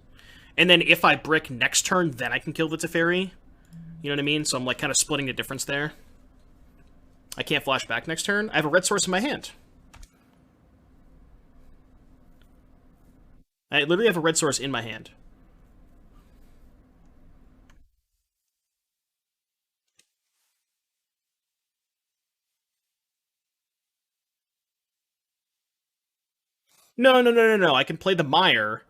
And then if I brick next turn, then I can kill the Teferi. You know what I mean? So I'm like kind of splitting the difference there. I can't flash back next turn. I have a red source in my hand. I literally have a red source in my hand. No. I can play the Mire.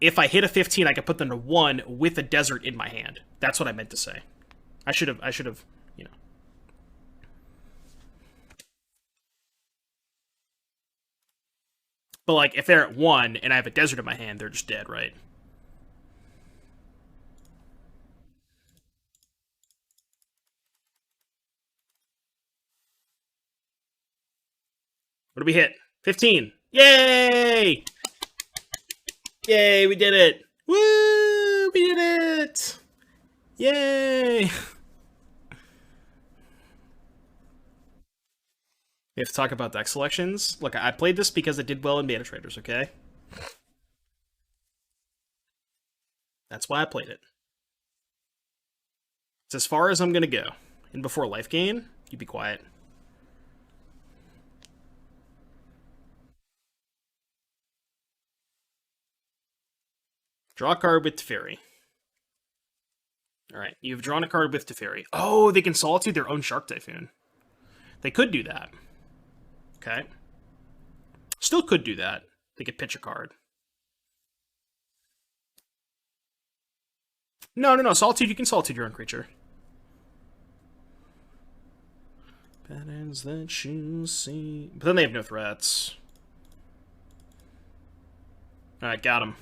If I hit a 15, I can put them to 1 with a Desert in my hand. That's what I meant to say. I should have, you know. But, like, if they're at 1 and I have a Desert in my hand, they're just dead, right? What do we hit? 15. Yay! Yay, we did it! Woo! We did it! Yay! We have to talk about deck selections. Look, I played this because it did well in Mana Traders, okay? That's why I played it. It's as far as I'm gonna go. And before life gain, you be quiet. Draw a card with Teferi. Alright, you've drawn a card with Teferi. Oh, they can Solitude their own Shark Typhoon. They could do that. Okay. Still could do that. They could pitch a card. No. Solitude, you can Solitude your own creature. Patterns that you see. But then they have no threats. Alright, got him.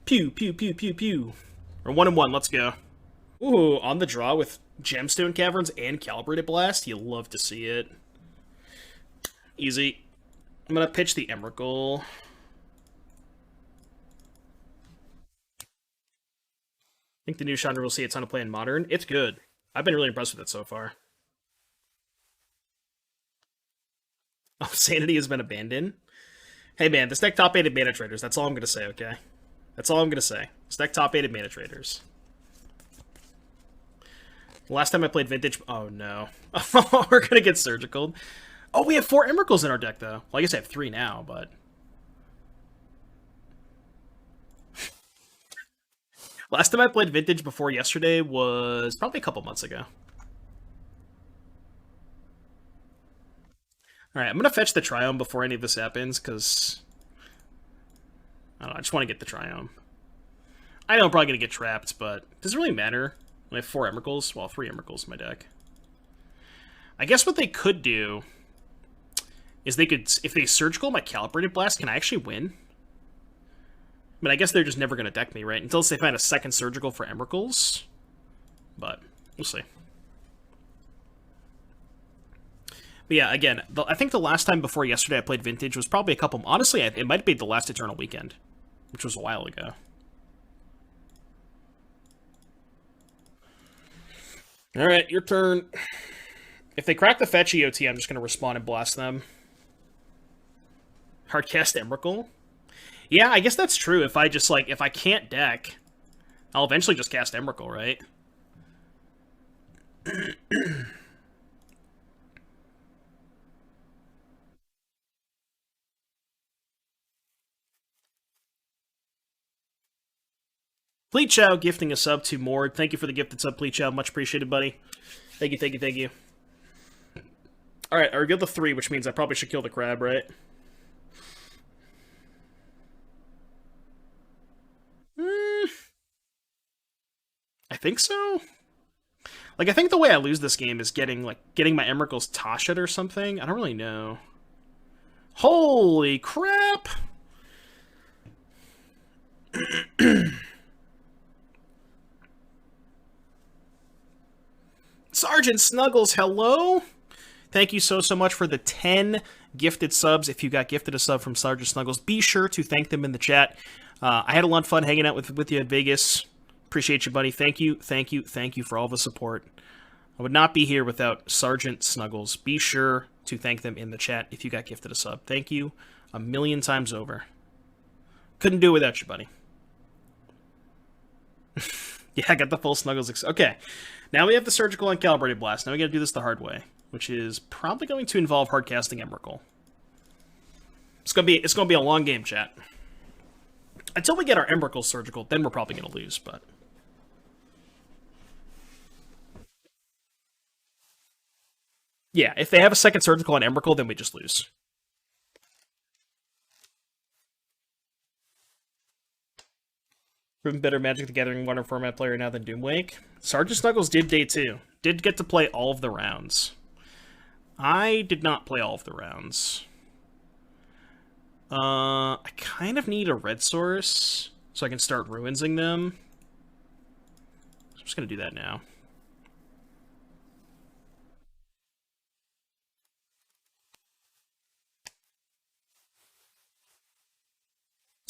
Pew, pew, pew, pew, pew. Or 1-1, let's go. Ooh, on the draw with Gemstone Caverns and Calibrated Blast. You love to see it. Easy. I'm gonna pitch the Emrakul. I think the new Chandra will see a ton of play in Modern. It's good. I've been really impressed with it so far. Oh, Sanity has been abandoned. Hey man, this deck top-8 mana traders. That's all I'm gonna say, okay? That's all I'm gonna say. This deck top-8 mana traders. Last time I played Vintage... Oh, no. We're gonna get Surgical. Oh, we have 4 Emrakuls in our deck, though. Well, I guess I have 3 now, but... Last time I played Vintage before yesterday was probably a couple months ago. Alright, I'm gonna fetch the Triome before any of this happens, because... I don't know, I just want to get the Triome. I know I'm probably gonna get trapped, but... Does it really matter? I have 4 Emrakuls? Well, 3 Emrakuls in my deck. I guess what they could do... is they could... If they Surgical my Calibrated Blast, can I actually win? I mean, I guess they're just never gonna deck me, right? Until they find a second Surgical for Emrakuls. But, we'll see. But yeah, again, I think the last time before yesterday I played Vintage was probably a couple... Honestly, it might be the last Eternal Weekend, which was a while ago. Alright, your turn. If they crack the fetch EOT, I'm just going to respond and blast them. Hardcast Emrakul? Yeah, I guess that's true. If I just, like, if I can't deck, I'll eventually just cast Emrakul, right? Pleatchow gifting a sub to Mord. Thank you for the gifted sub, Pleatchow. Much appreciated, buddy. Thank you, thank you, thank you. Alright, I revealed the 3, which means I probably should kill the crab, right? I think so. Like, I think the way I lose this game is getting my Emrakul's Tashat or something. I don't really know. Holy crap! Sergeant Snuggles, hello? Thank you so much for the 10 gifted subs. If you got gifted a sub from Sergeant Snuggles, be sure to thank them in the chat. I had a lot of fun hanging out with you in Vegas. Appreciate you, buddy. Thank you, thank you, thank you for all the support. I would not be here without Sergeant Snuggles. Be sure to thank them in the chat if you got gifted a sub. Thank you a million times over. Couldn't do it without you, buddy. Yeah, I got the full Snuggles. Okay, now we have the Surgical and Calibrated Blast. Now we gotta do this the hard way, which is probably going to involve hardcasting Emrakul. It's gonna be a long game, chat. Until we get our Emrakul Surgical, then we're probably gonna lose, but... Yeah, if they have a second Surgical on Emrakul, then we just lose. Proven better Magic the Gathering Modern format player now than Doomwake. Sergeant Snuggles did day 2. Did get to play all of the rounds. I did not play all of the rounds. I kind of need a red source so I can start ruinsing them. I'm just going to do that now.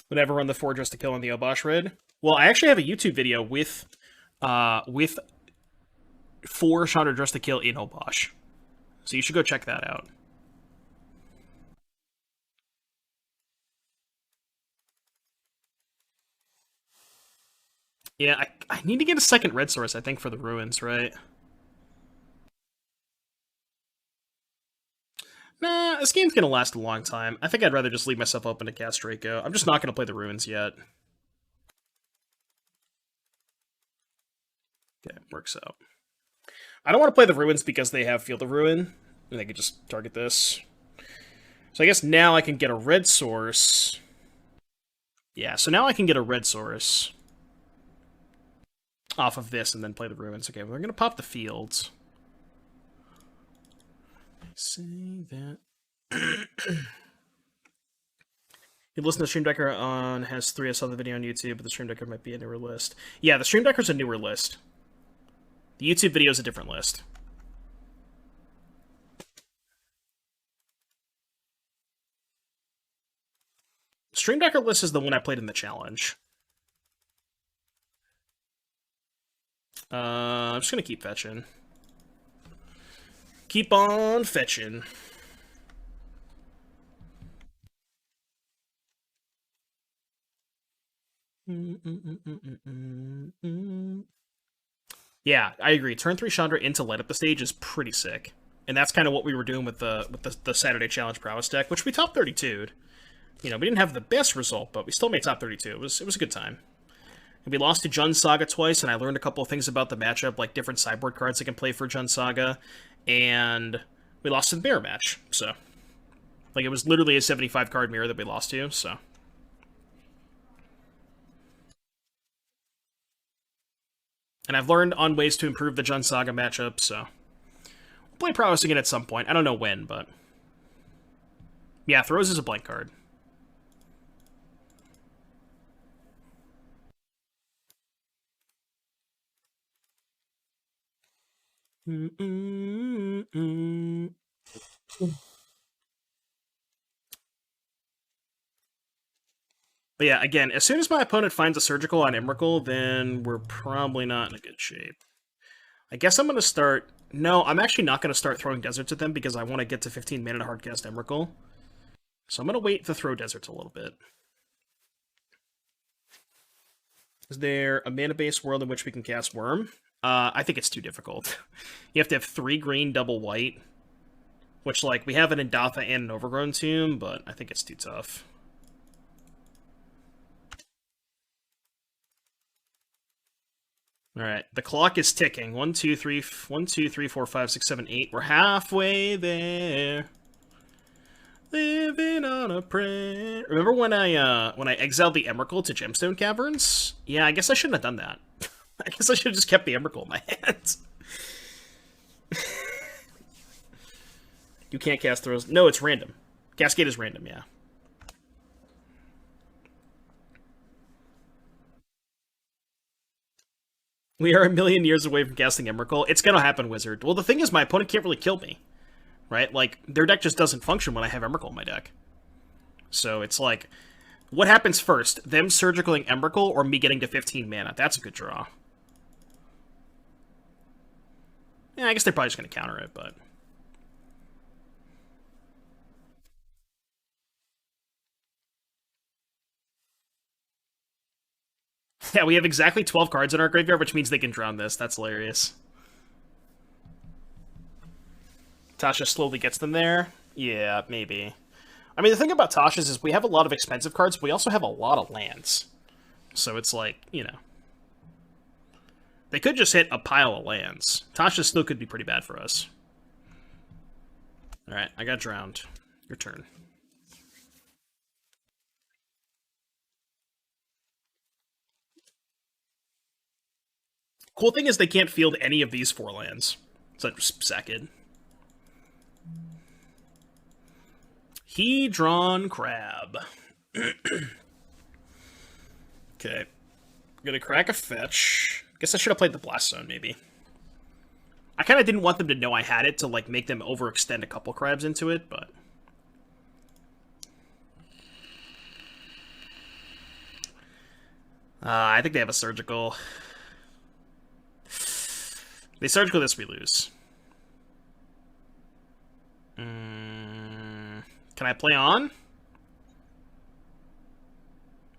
Would ever run the 4 just to kill on the Obosh Red? Well, I actually have a YouTube video with 4 Chandra Dress to Kill in Obosh. So you should go check that out. Yeah, I need to get a second red source, I think, for the ruins, right? Nah, this game's gonna last a long time. I think I'd rather just leave myself open to cast Draco. I'm just not gonna play the ruins yet. Okay, works out. I don't want to play the ruins because they have Field of Ruin, and they could just target this. So I guess now I can get a red source. Yeah, so now I can get a red source off of this and then play the ruins. Okay, we're gonna pop the fields. Say that. You listen to Stream Decker on has 3. I saw the video on YouTube, but the Stream Decker might be a newer list. Yeah, the Stream Decker's a newer list. The YouTube video is a different list. Stream Decker list is the one I played in the challenge. I'm just gonna keep fetching. Keep on fetching. Yeah, I agree. Turn 3 Chandra into light up the stage is pretty sick. And that's kind of what we were doing with the Saturday Challenge Prowess deck, which we top 32'd. You know, we didn't have the best result, but we still made top 32. It was a good time. And we lost to Jun Saga twice, and I learned a couple of things about the matchup, like different sideboard cards I can play for Jun Saga. And we lost to the mirror match, so. Like, it was literally a 75 card mirror that we lost to, so. And I've learned on ways to improve the Jun Saga matchup, so. We'll play Prowess again at some point. I don't know when, but. Yeah, Throws is a blank card. But yeah, again, as soon as my opponent finds a Surgical on Emrakul, then we're probably not in a good shape. I guess I'm going to start... No, I'm actually not going to start throwing Deserts at them because I want to get to 15 mana to hardcast Emrakul. So I'm going to wait to throw Deserts a little bit. Is there a mana-based world in which we can cast Worm? I think it's too difficult. You have to have 3 green, double white. Which, like, we have an Indatha and an Overgrown Tomb, but I think it's too tough. Alright, the clock is ticking. 1, 2, 3, 4, 5, 6, 7, 8. We're halfway there. Living on a prayer. Remember when I exiled the Emrakul to Gemstone Caverns? Yeah, I guess I shouldn't have done that. I guess I should have just kept the Emrakul in my hands. You can't cast throws. No, it's random. Cascade is random, yeah. We are a million years away from casting Emrakul. It's gonna happen, Wizard. Well, the thing is, my opponent can't really kill me. Right? Like, their deck just doesn't function when I have Emrakul in my deck. So it's like, what happens first? Them surgicaling Emrakul or me getting to 15 mana? That's a good draw. Yeah, I guess they're probably just going to counter it, but... Yeah, we have exactly 12 cards in our graveyard, which means they can drown this. That's hilarious. Tasha slowly gets them there. Yeah, maybe. I mean, the thing about Tasha's is we have a lot of expensive cards, but we also have a lot of lands. So it's like, you know... They could just hit a pile of lands. Tasha still could be pretty bad for us. Alright, I got drowned. Your turn. Cool thing is they can't field any of these 4 lands. So just sack it. Hedron Crab. Okay. I'm gonna crack a fetch. Guess I should have played the Blast Zone, maybe. I kind of didn't want them to know I had it to, like, make them overextend a couple crabs into it, but... I think they have a Surgical. They Surgical this, we lose. Can I play on?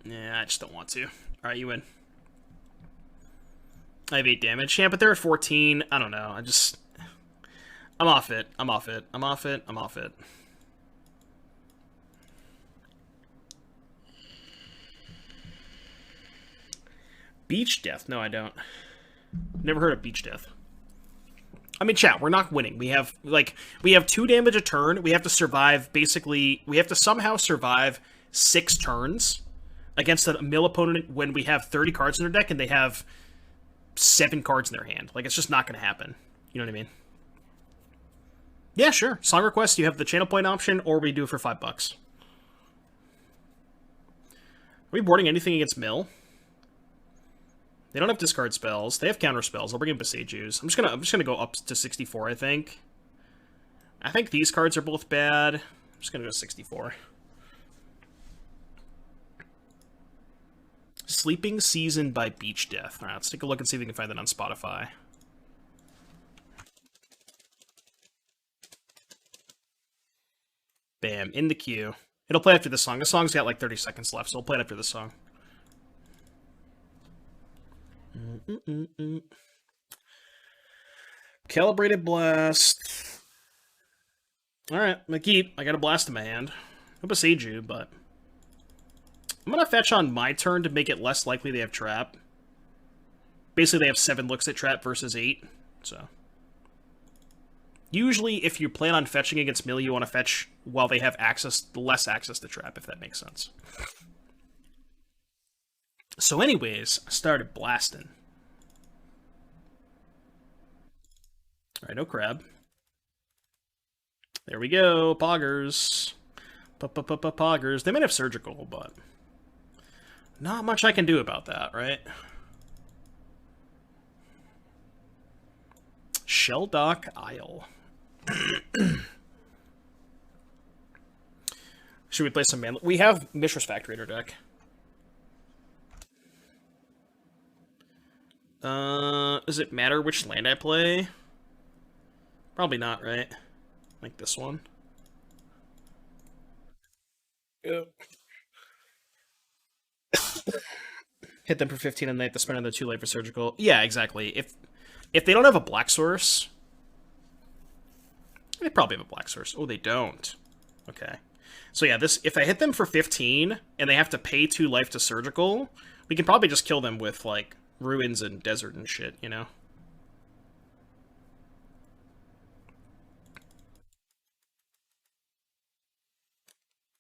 Yeah, I just don't want to. Alright, you win. I have 8 damage. Yeah, but they're at 14. I don't know. I'm off it. I'm off it. I'm off it. I'm off it. Beach Death? No, I don't. Never heard of Beach Death. I mean, chat, we're not winning. We have 2 damage a turn. We have to survive, basically, we have to somehow survive 6 turns against a mill opponent when we have 30 cards in their deck and they have 7 cards in their hand. Like, it's just not going to happen. You know what I mean? Yeah, sure. Song request, you have the channel point option, or we do it for $5. we boarding anything against Mill? They don't have discard spells. They have counter spells. I'll bring in Besagers. I'm just gonna go up to 64, I think. I think these cards are both bad. I'm just gonna go 64. Sleeping Season by Beach Death. Alright, let's take a look and see if we can find that on Spotify. Bam, in the queue. It'll play after this song. The song's got like 30 seconds left, so we'll play it after this song. Calibrated Blast. Alright, I'm gonna keep. I got a blast in my hand. I'll besiege you, but I'm gonna fetch on my turn to make it less likely they have trap. Basically, they have 7 looks at trap versus 8, so. Usually, if you plan on fetching against Mill, you want to fetch while they have less access to trap, if that makes sense. So anyways, I started blasting. Alright, no crab. There we go, poggers. Poggers. They might have surgical, but not much I can do about that, right? Shelldock Isle. Should we play some man? We have Mishra's Factory in our deck. Does it matter which land I play? Probably not, right? Like this one. Yep. Hit them for 15 and they have to spend another 2 life for surgical. Yeah, exactly. If they don't have a black source, they probably have a black source. Oh, they don't. Okay. So yeah, this if I hit them for 15 and they have to pay 2 life to surgical, we can probably just kill them with like ruins and desert and shit, you know?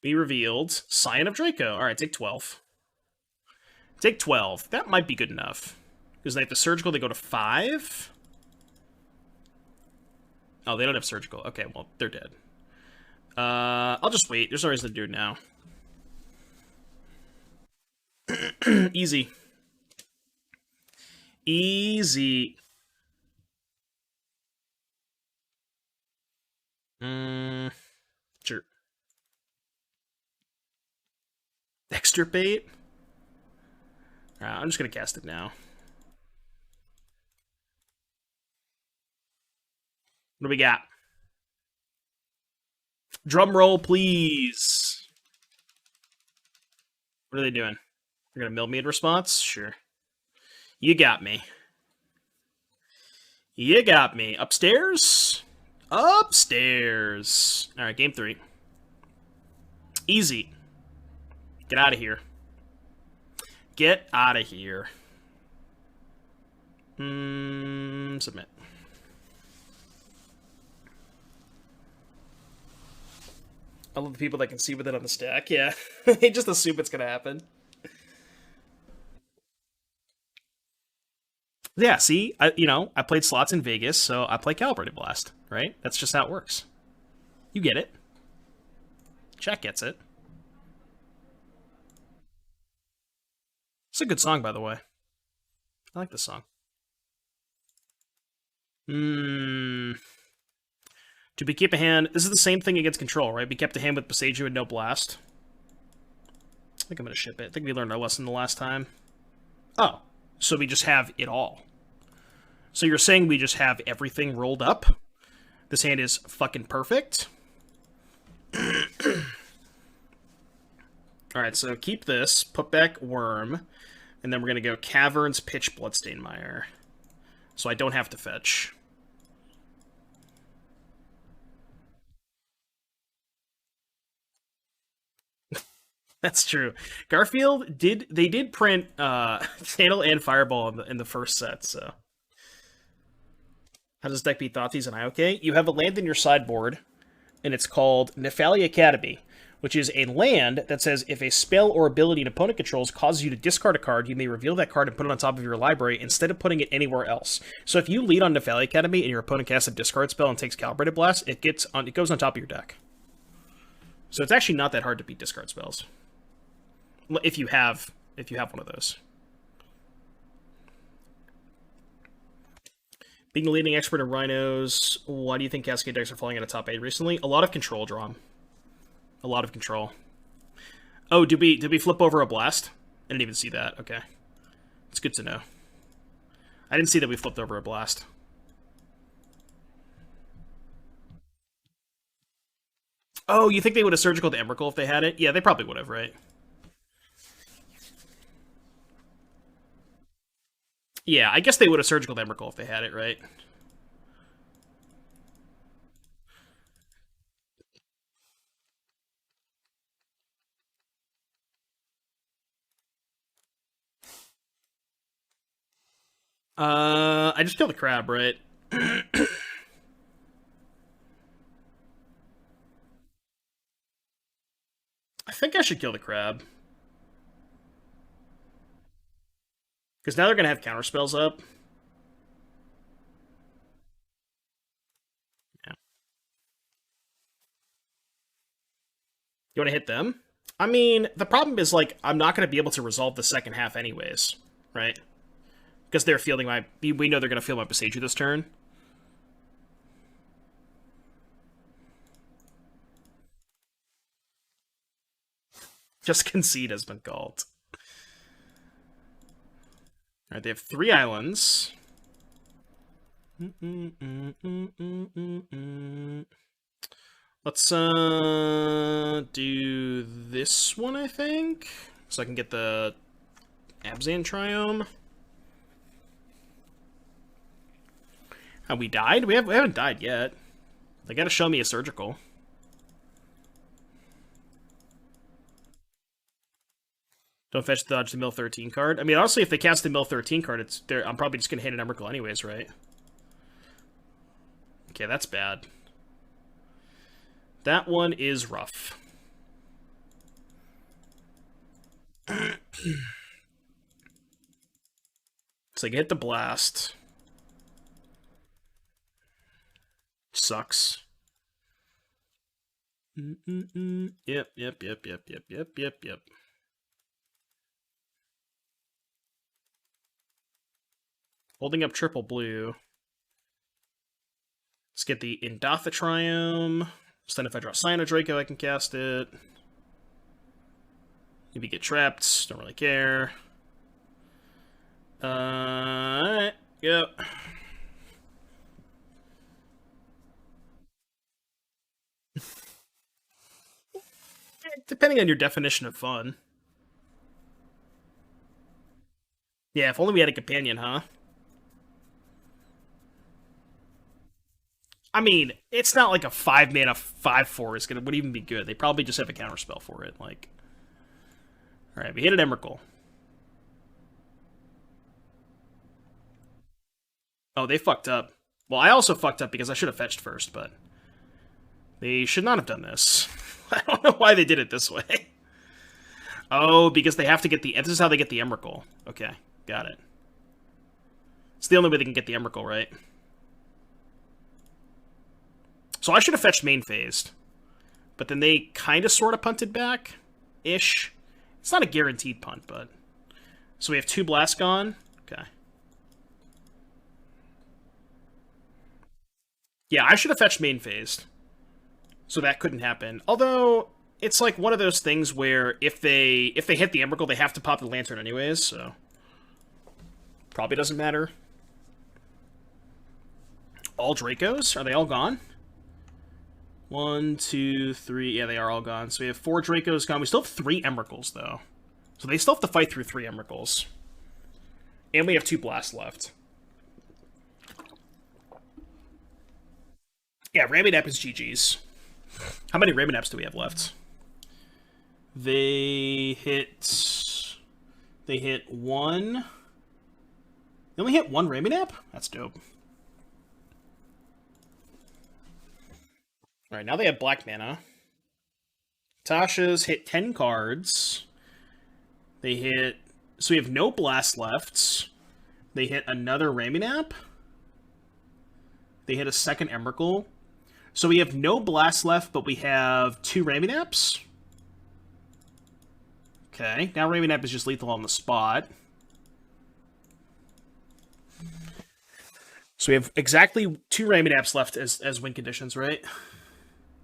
Be revealed. Scion of Draco. Alright, take 12. Take 12. That might be good enough. Because they have the surgical, they go to 5. Oh, they don't have surgical. Okay, well, they're dead. I'll just wait. There's no reason to do it now. Easy. Easy. Sure. Extirpate? Alright, I'm just gonna cast it now. What do we got? Drum roll, please. What are they doing? They're gonna mill me in response? Sure. You got me. You got me. Upstairs? Upstairs. Alright, game 3. Easy. Get out of here. Get out of here. Submit. I love the people that can see with it on the stack. Yeah, they just assume it's gonna happen. Yeah, see, I played slots in Vegas, so I play Calibrated Blast, right? That's just how it works. You get it. Chat gets it. It's a good song, by the way. I like this song. To be keep a hand... This is the same thing against control, right? Be kept a hand with Besagyu and no blast. I think I'm going to ship it. I think we learned our lesson the last time. Oh, so we just have it all. So you're saying we just have everything rolled up? This hand is fucking perfect? Alright, so keep this, put back Worm, and then we're going to go Caverns, Pitch, Bloodstained Mire. So I don't have to fetch. That's true. Garfield did print Channel and Fireball in the first set, so. How does deck beat Thoughtseize and IOK? You have a land in your sideboard, and it's called Nephalia Academy, which is a land that says if a spell or ability an opponent controls causes you to discard a card, you may reveal that card and put it on top of your library instead of putting it anywhere else. So if you lead on Nephalia Academy and your opponent casts a discard spell and takes Calibrated Blast, it goes on top of your deck. So it's actually not that hard to beat discard spells. If you have one of those. Being a leading expert in rhinos, why do you think Cascade decks are falling out of top 8 recently? A lot of control draw. A lot of control. Oh, did we flip over a blast? I didn't even see that. Okay. It's good to know. I didn't see that we flipped over a blast. Oh, you think they would have surgical to Emrakul if they had it? Yeah, they probably would have, right? Yeah, I guess they would have surgical to Emrakul if they had it, right? I just killed the crab, right? I think I should kill the crab. Because now they're going to have counter spells up. Yeah. You want to hit them? I mean, the problem is, like, I'm not going to be able to resolve the second half anyways, right? Because they're fielding my... We know they're going to field my Boseiju this turn. Just concede has been called. Alright, they have 3 islands. Let's do this one, I think. So I can get the Abzan Triome. Oh, we died? We haven't died yet. They gotta show me a surgical. Don't fetch the dodge the Mill 13 card. I mean, honestly, if they cast the Mill 13 card, I'm probably just gonna hit an Emrakul anyways, right? Okay, that's bad. That one is rough. So I can hit the blast. Sucks. Yep. Holding up triple blue. Let's get the Indatha Triome. So then if I draw Cyno Draco, I can cast it. Maybe get trapped. Don't really care. Yep. Depending on your definition of fun. Yeah, if only we had a companion, huh? I mean, it's not like a 5-mana 5/4 would even be good. They probably just have a counterspell for it. Like, all right, we hit an Emrakul. Oh, they fucked up. Well, I also fucked up because I should have fetched first, but they should not have done this. I don't know why they did it this way. Oh, because they have to get the... This is how they get the Emrakul. Okay, got it. It's the only way they can get the Emrakul, right? So I should have fetched main phased. But then they kind of sort of punted back. Ish. It's not a guaranteed punt, but... So we have 2 blasts gone. Okay. Yeah, I should have fetched main phased. So that couldn't happen. Although, it's like one of those things where if they hit the Emrakul, they have to pop the Lantern anyways, so... Probably doesn't matter. All Dracos? Are they all gone? 1, 2, 3... Yeah, they are all gone. So we have 4 Dracos gone. We still have 3 Emrakuls, though. So they still have to fight through 3 Emrakuls. And we have 2 blasts left. Yeah, Raminap is GG's. How many Raminaps do we have left? They hit 1. They only hit 1 Raminap? That's dope. Alright, now they have black mana. Tasha's hit 10 cards. They hit... So we have no blast left. They hit another Raminap. They hit a second Emrakul. So we have no blast left, but we have 2 Raminaps. Okay, now Raven App is just lethal on the spot. So we have exactly 2 Raven Apps left as win conditions, right?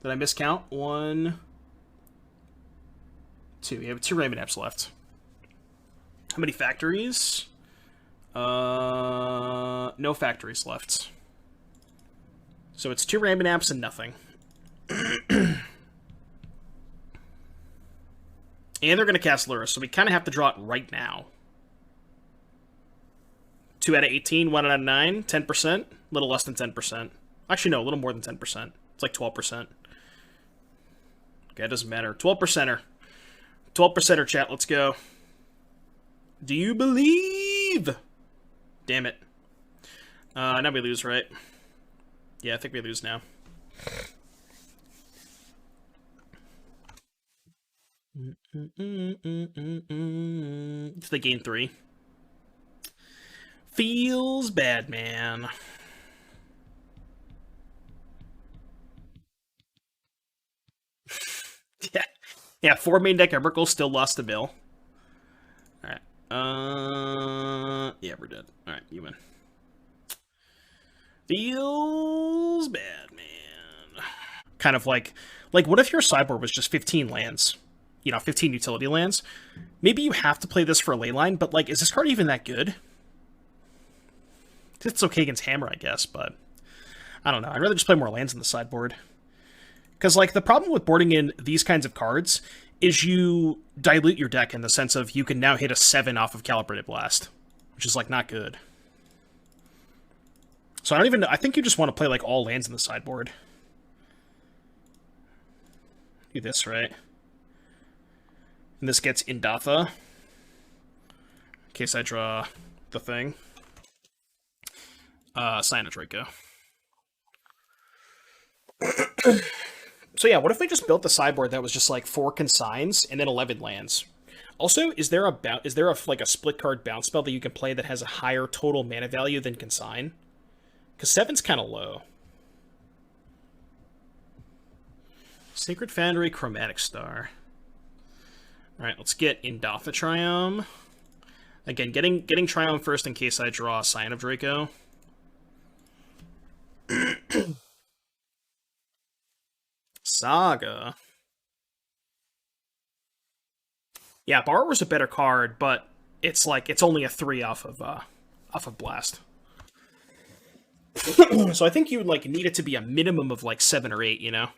Did I miscount? 1, 2. We have 2 Raven Apps left. How many factories? No factories left. So it's 2 Raven Apps and nothing. And they're going to cast Lura, so we kind of have to draw it right now. 2 out of 18, 1 out of 9, 10%. A little less than 10%. Actually, no, a little more than 10%. It's like 12%. Okay, it doesn't matter. 12%er. 12%er, chat, let's go. Do you believe? Damn it. Now we lose, right? Yeah, I think we lose now. It's the gain 3. Feels bad, man. Yeah, 4 main deck Emrakul still lost to Bill. Alright. Yeah, we're dead. Alright, you win. Feels bad, man. Kind of like what if your sideboard was just 15 lands? You know, 15 utility lands? Maybe you have to play this for a leyline, but, like, is this card even that good? It's okay against Hammer, I guess, but I don't know. I'd rather just play more lands in the sideboard. Because, like, the problem with boarding in these kinds of cards is you dilute your deck in the sense of you can now hit a 7 off of Calibrated Blast, which is, like, not good. So I don't even know. I think you just want to play, like, all lands in the sideboard. Do this, right? And this gets Indatha. In case I draw the thing. Sign a Draco. So yeah, what if we just built the sideboard that was just like 4 consigns and then 11 lands? Also, is there a like a split card bounce spell that you can play that has a higher total mana value than consign? Because 7's kind of low. Sacred Foundry, Chromatic Star. All right, let's get Indatha Triumph. Again, getting Triumph first in case I draw a Sign of Draco. Saga. Yeah, Borrower's a better card, but it's like it's only a 3 off of Blast. So I think you would like need it to be a minimum of like 7 or 8, you know?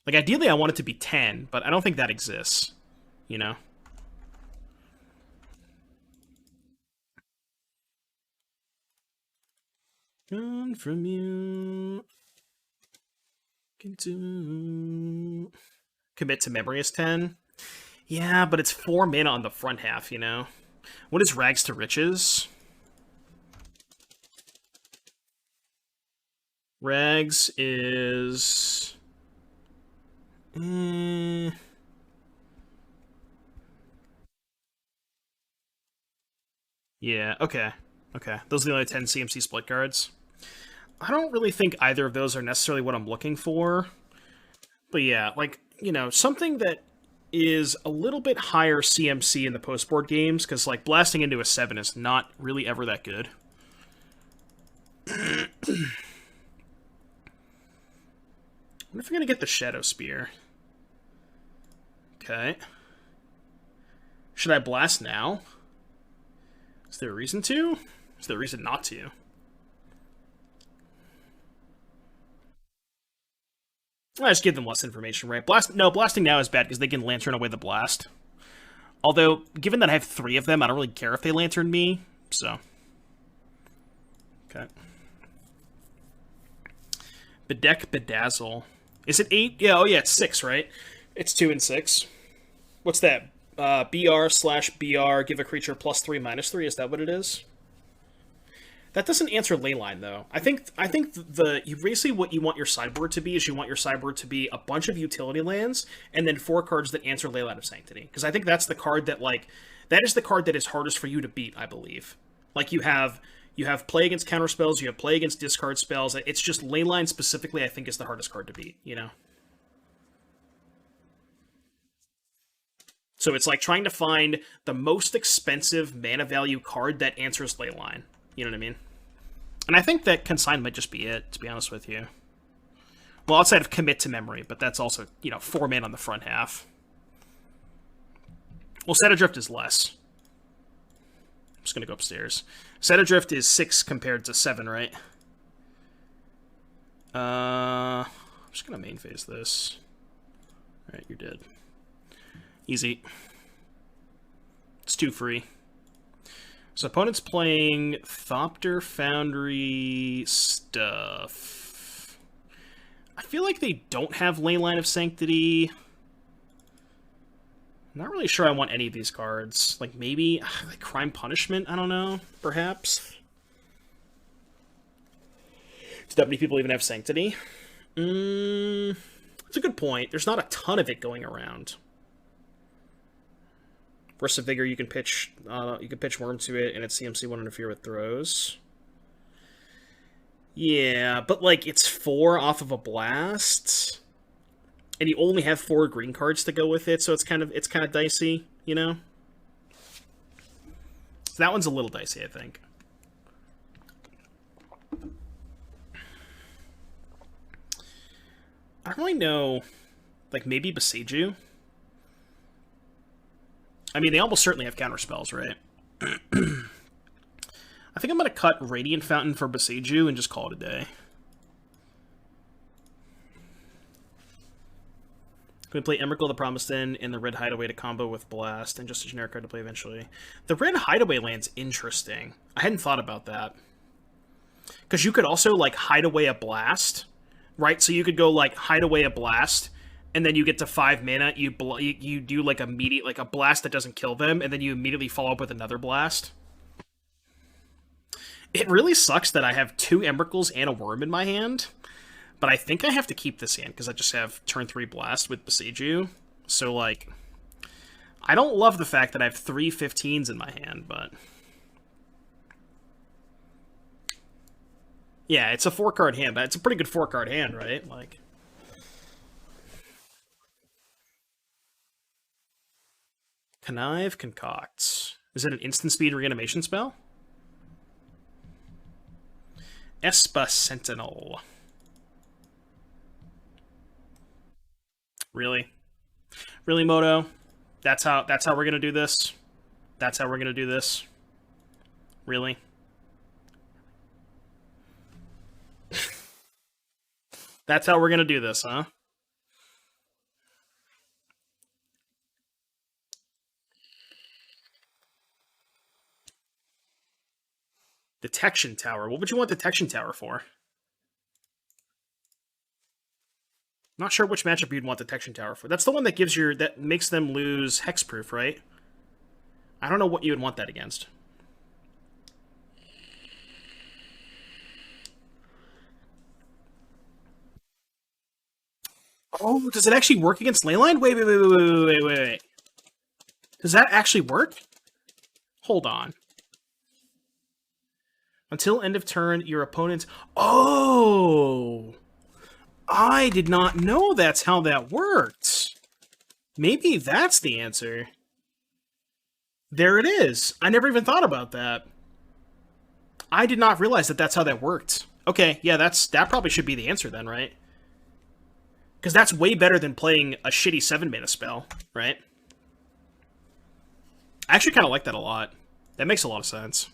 Like ideally I want it to be 10, but I don't think that exists, you know? Gone from you. Commit to memory is 10. Yeah, but it's 4 mana on the front half, you know? What is Rags to Riches? Rags is... Yeah, okay. Okay, those are the only 10 CMC split cards. I don't really think either of those are necessarily what I'm looking for. But yeah, like, you know, something that is a little bit higher CMC in the post-board games, because, like, blasting into a 7 is not really ever that good. What if we're going to get the Shadow Spear? Okay. Should I blast now? Is there a reason to? Is there a reason not to? I just give them less information, right? Blasting now is bad because they can lantern away the blast. Although, given that I have 3 of them, I don't really care if they lantern me, so. Okay. Bedazzle. Is it 8? Yeah, oh yeah, it's 6, right? It's 2 and 6. What's that? BR/BR, give a creature +3/-3, is that what it is? That doesn't answer Leyline, though. I think you basically what you want your sideboard to be is you want your sideboard to be a bunch of utility lands and then 4 cards that answer Leyline of Sanctity. Because I think that's the card that, like, that is the card that is hardest for you to beat, I believe. Like, you have play against counter spells, you have play against discard spells. It's just Leyline specifically, I think, is the hardest card to beat, you know? So it's like trying to find the most expensive mana value card that answers Leyline. You know what I mean? And I think that Consign might just be it, to be honest with you. Well, outside of Commit to Memory, but that's also, 4 mana on the front half. Well, Set Adrift is less. I'm just going to go upstairs. Set Adrift is 6 compared to 7, right? I'm just going to main phase this. Alright, you're dead. Easy. It's 2 free. So opponent's playing Thopter Foundry stuff. I feel like they don't have Leyline of Sanctity. I'm not really sure I want any of these cards. Like, maybe like Crime Punishment? I don't know. Perhaps. Do that many people even have Sanctity? That's a good point. There's not a ton of it going around. Burst of Vigor, you can pitch Worm to it, and its CMC won't interfere with throws. Yeah, but like it's 4 off of a blast, and you only have 4 green cards to go with it, so it's kind of dicey, you know. So that one's a little dicey, I think. I don't really know, like maybe Besiju. I mean, they almost certainly have counter spells, right? I think I'm going to cut Radiant Fountain for Besiju and just call it a day. Can we play Emrakul the Promised End in the Red Hideaway to combo with Blast and just a generic card to play eventually? The Red Hideaway land's interesting. I hadn't thought about that. Because you could also, like, hide away a Blast, right? So you could go, like, hide away a Blast, and then you get to 5 mana, you do, like, a Blast that doesn't kill them, and then you immediately follow up with another Blast. It really sucks that I have 2 Emrakuls and a Worm in my hand, but I think I have to keep this hand, because I just have turn 3 Blast with Besiju. So, like, I don't love the fact that I have 3 15s in my hand, but... yeah, it's a 4-card hand, but it's a pretty good 4-card hand, right? Like... Connive, Concoct. Is it an instant speed reanimation spell? Espa Sentinel. Really? Really, Moto? That's how we're gonna do this? That's how we're gonna do this? Really? That's how we're gonna do this, huh? Detection Tower. What would you want Detection Tower for? Not sure which matchup you'd want Detection Tower for. That's the one that that makes them lose Hexproof, right? I don't know what you would want that against. Oh, does it actually work against Leyline? Wait. Does that actually work? Hold on. Until end of turn, your opponent's... oh! I did not know that's how that worked. Maybe that's the answer. There it is. I never even thought about that. I did not realize that that's how that worked. Okay, yeah, that probably should be the answer then, right? Because that's way better than playing a shitty 7-mana spell, right? I actually kind of like that a lot. That makes a lot of sense.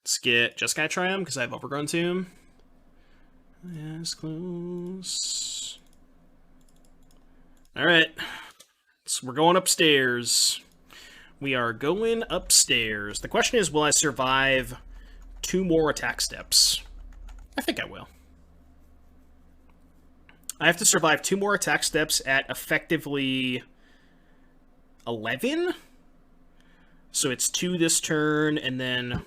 Let's get Jeskai Triumph, because I have Overgrown Tomb. Yes, close. Alright. So we're going upstairs. We are going upstairs. The question is, will I survive 2 more attack steps? I think I will. I have to survive 2 more attack steps at effectively 11. So it's 2 this turn, and then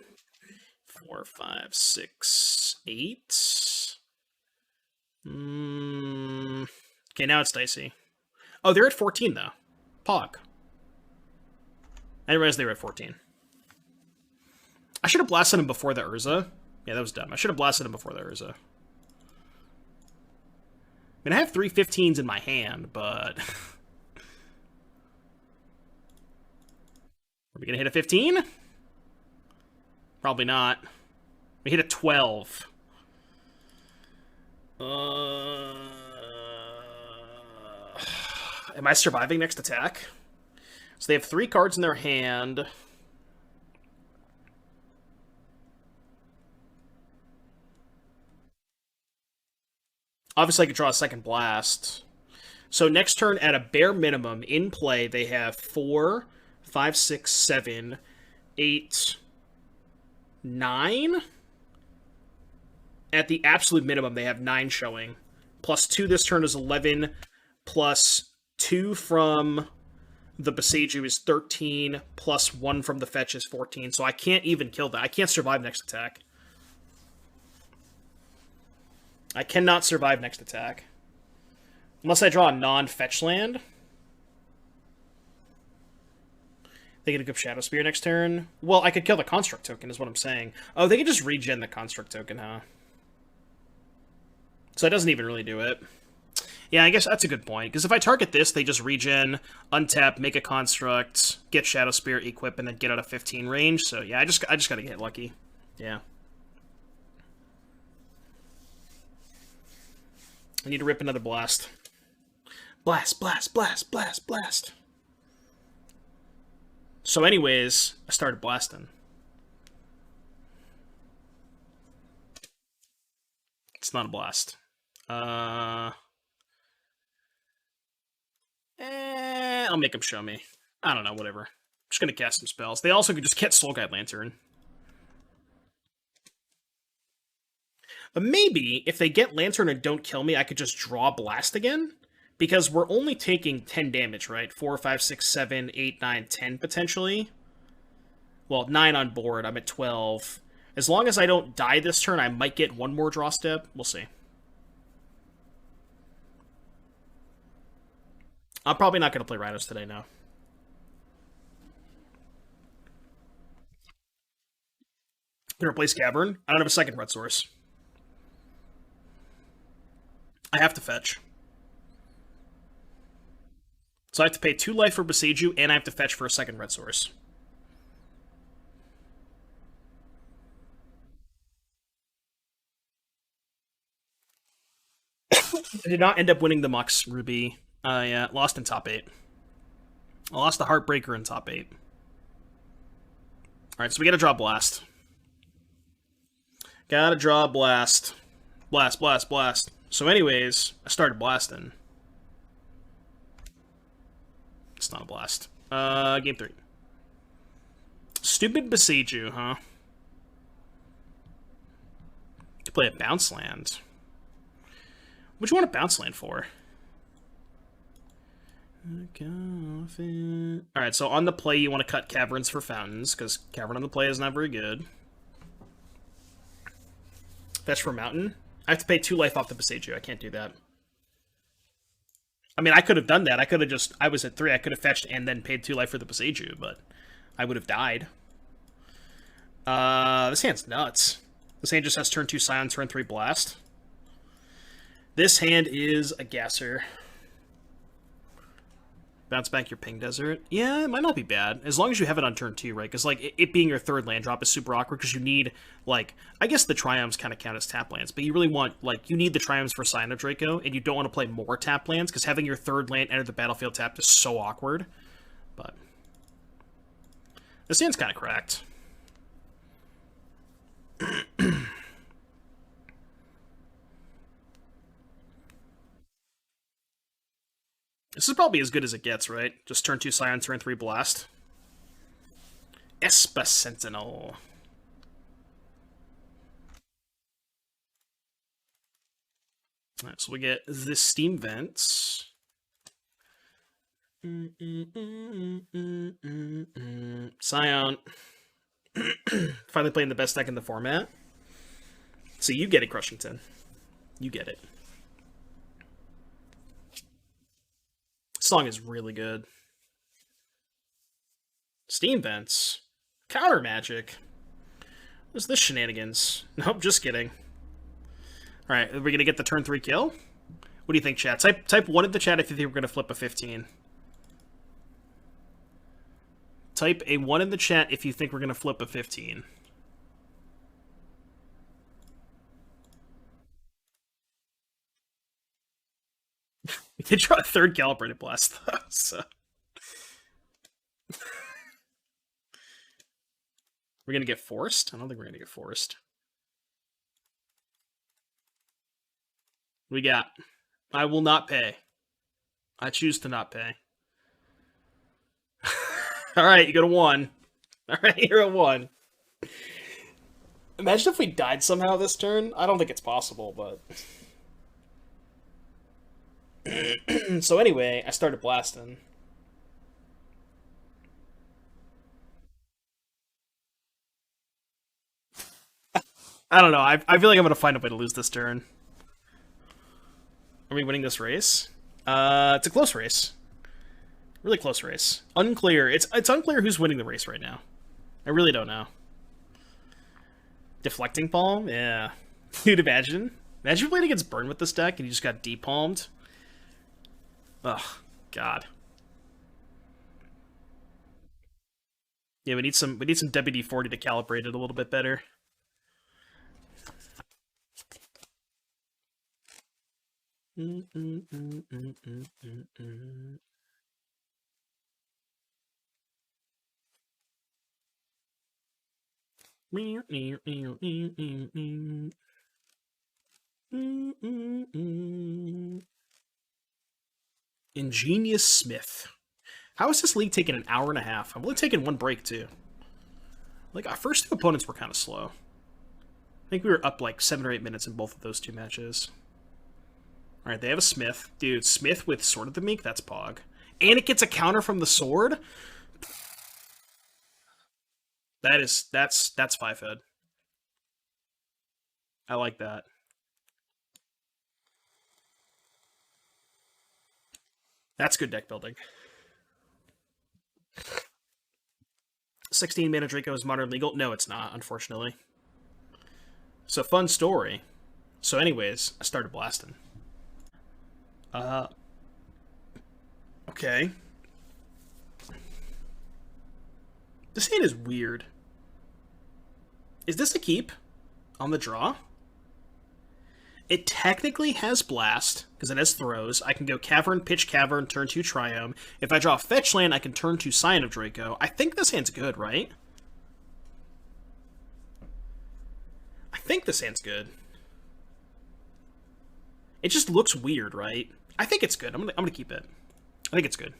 4, 5, 6, 8. Okay, now it's dicey. Oh, they're at 14, though. Pog. I didn't realize they were at 14. I should have blasted him before the Urza. Yeah, that was dumb. I should have blasted him before the Urza. mean, I have 3 15s in my hand, but... Are we going to hit a 15? Probably not. We hit a 12. Am I surviving next attack? So they have 3 cards in their hand. Obviously, I could draw a second blast. So next turn, at a bare minimum, in play, they have 4, 5, 6, 7, 8, 9. At the absolute minimum, they have 9 showing. Plus 2 this turn is 11. Plus 2 from the Boseiju is 13. Plus 1 from the fetch is 14. So I can't even kill that. I can't survive next attack. I cannot survive next attack. Unless I draw a non-fetch land. They get a good Shadow Spear next turn. Well, I could kill the Construct token, is what I'm saying. Oh, they can just regen the Construct token, huh? So that doesn't even really do it. Yeah, I guess that's a good point. Because if I target this, they just regen, untap, make a Construct, get Shadow Spear, equip, and then get out of 15 range. So yeah, I just gotta get lucky. Yeah. I need to rip another blast. Blast, blast, blast, blast, blast. So anyways, I started blasting. It's not a blast. I'll make him show me. I don't know, whatever. I'm just gonna cast some spells. They also could just get Soul Guide Lantern. But maybe, if they get Lantern and don't kill me, I could just draw Blast again? Because we're only taking 10 damage, right? 4, 5, 6, 7, 8, 9, 10, potentially. Well, 9 on board. I'm at 12. As long as I don't die this turn, I might get one more draw step. We'll see. I'm probably not going to play Rhinos today, no. I'm going to replace Cavern. I don't have a second red source. I have to fetch. So I have to pay 2 life for Boseiju, and I have to fetch for a second red source. I did not end up winning the Mux, Ruby. Yeah, lost in top 8. I lost the Heartbreaker in top 8. Alright, so we gotta draw Blast. Gotta draw Blast. Blast, blast, blast. So anyways, I started blasting. It's not a blast. Game 3. Stupid Boseiju, huh? To play a bounce land. What do you want a bounce land for? Alright, so on the play you want to cut Caverns for Fountains, because Cavern on the play is not very good. Fetch for Mountain. I have to pay 2 life off the Boseiju. I can't do that. I mean, I could have done that. I could have just... I was at 3. I could have fetched and then paid 2 life for the Boseiju, but I would have died. This hand's nuts. This hand just has turn 2 Scion, turn 3 Blast. This hand is a gasser. Bounce back your Ping Desert. Yeah, it might not be bad. As long as you have it on turn 2, right? Because, like, it being your 3rd land drop is super awkward because you need, like... I guess the Triumphs kind of count as tap lands, but you really want, like... You need the Triumphs for Scion of Draco, and you don't want to play more tap lands, because having your 3rd land enter the battlefield tapped is so awkward. But... This hand's kind of cracked. This is probably as good as it gets, right? Just turn 2 Scion, turn 3 Blast. Espa Sentinel. Alright, so we get this Steam Vents. Scion. Finally playing the best deck in the format. So you get it, Crushington. You get it. This song is really good. Steam Vents. Counter Magic. What's this shenanigans? Nope, just kidding. Alright, are we gonna get the turn 3 kill? What do you think, chat? Type 1 in the chat if you think we're going to flip a 15. Type a 1 in the chat if you think we're going to flip a 15. We did draw a third Calibrated Blast, though, so... We're going to get forced? I don't think we're going to get forced. We got... I will not pay. I choose to not pay. Alright, you go to 1. Alright, you're at 1. Imagine if we died somehow this turn. I don't think it's possible, but... So anyway, I started blasting. I don't know. I feel like I'm going to find a way to lose this turn. Are we winning this race? It's a close race. Really close race. Unclear. It's unclear who's winning the race right now. I really don't know. Deflecting Palm? Yeah. Dude, imagine. Imagine playing against Burn with this deck and you just got depalmed. Ugh, God. Yeah, we need some WD-40 to calibrate it a little bit better. Ingenious Smith. How is this league taking an hour and a half? I've only taken 1 break, too. Like, our first 2 opponents were kind of slow. I think we were up like 7 or 8 minutes in both of those 2 matches. Alright, they have a Smith. Dude, Smith with Sword of the Meek? That's Pog. And it gets a counter from the sword? That's 5-head. I like that. That's good deck building. 16 mana Draco is modern legal? No, it's not, unfortunately. So, fun story. So anyways, I started blasting. Okay. This hand is weird. Is this a keep on the draw? It technically has Blast, because it has throws. I can go Cavern, Pitch Cavern, turn 2 Triome. If I draw a fetch land, I can turn 2 Scion of Draco. I think this hand's good, right? I think this hand's good. It just looks weird, right? I think it's good. I'm gonna keep it. I think it's good.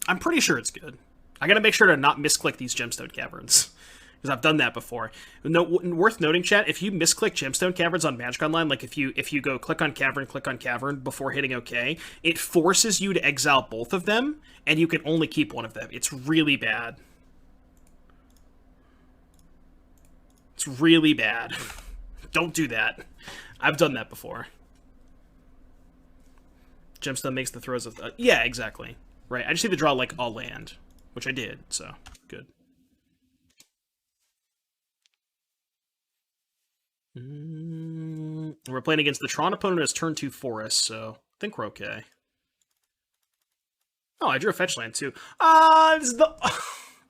I'm pretty sure it's good. I gotta make sure to not misclick these Gemstone Caverns. Because I've done that before. No, worth noting, chat, if you misclick Gemstone Caverns on Magic Online, like if you go click on Cavern before hitting OK, it forces you to exile both of them, and you can only keep one of them. It's really bad. It's really bad. Don't do that. I've done that before. Gemstone makes the throws of... yeah, exactly. Right, I just need to draw, like, a land, which I did, so good. We're playing against the Tron opponent as turn 2 Forest, so I think we're okay. Oh, I drew a fetch land, too. This is the...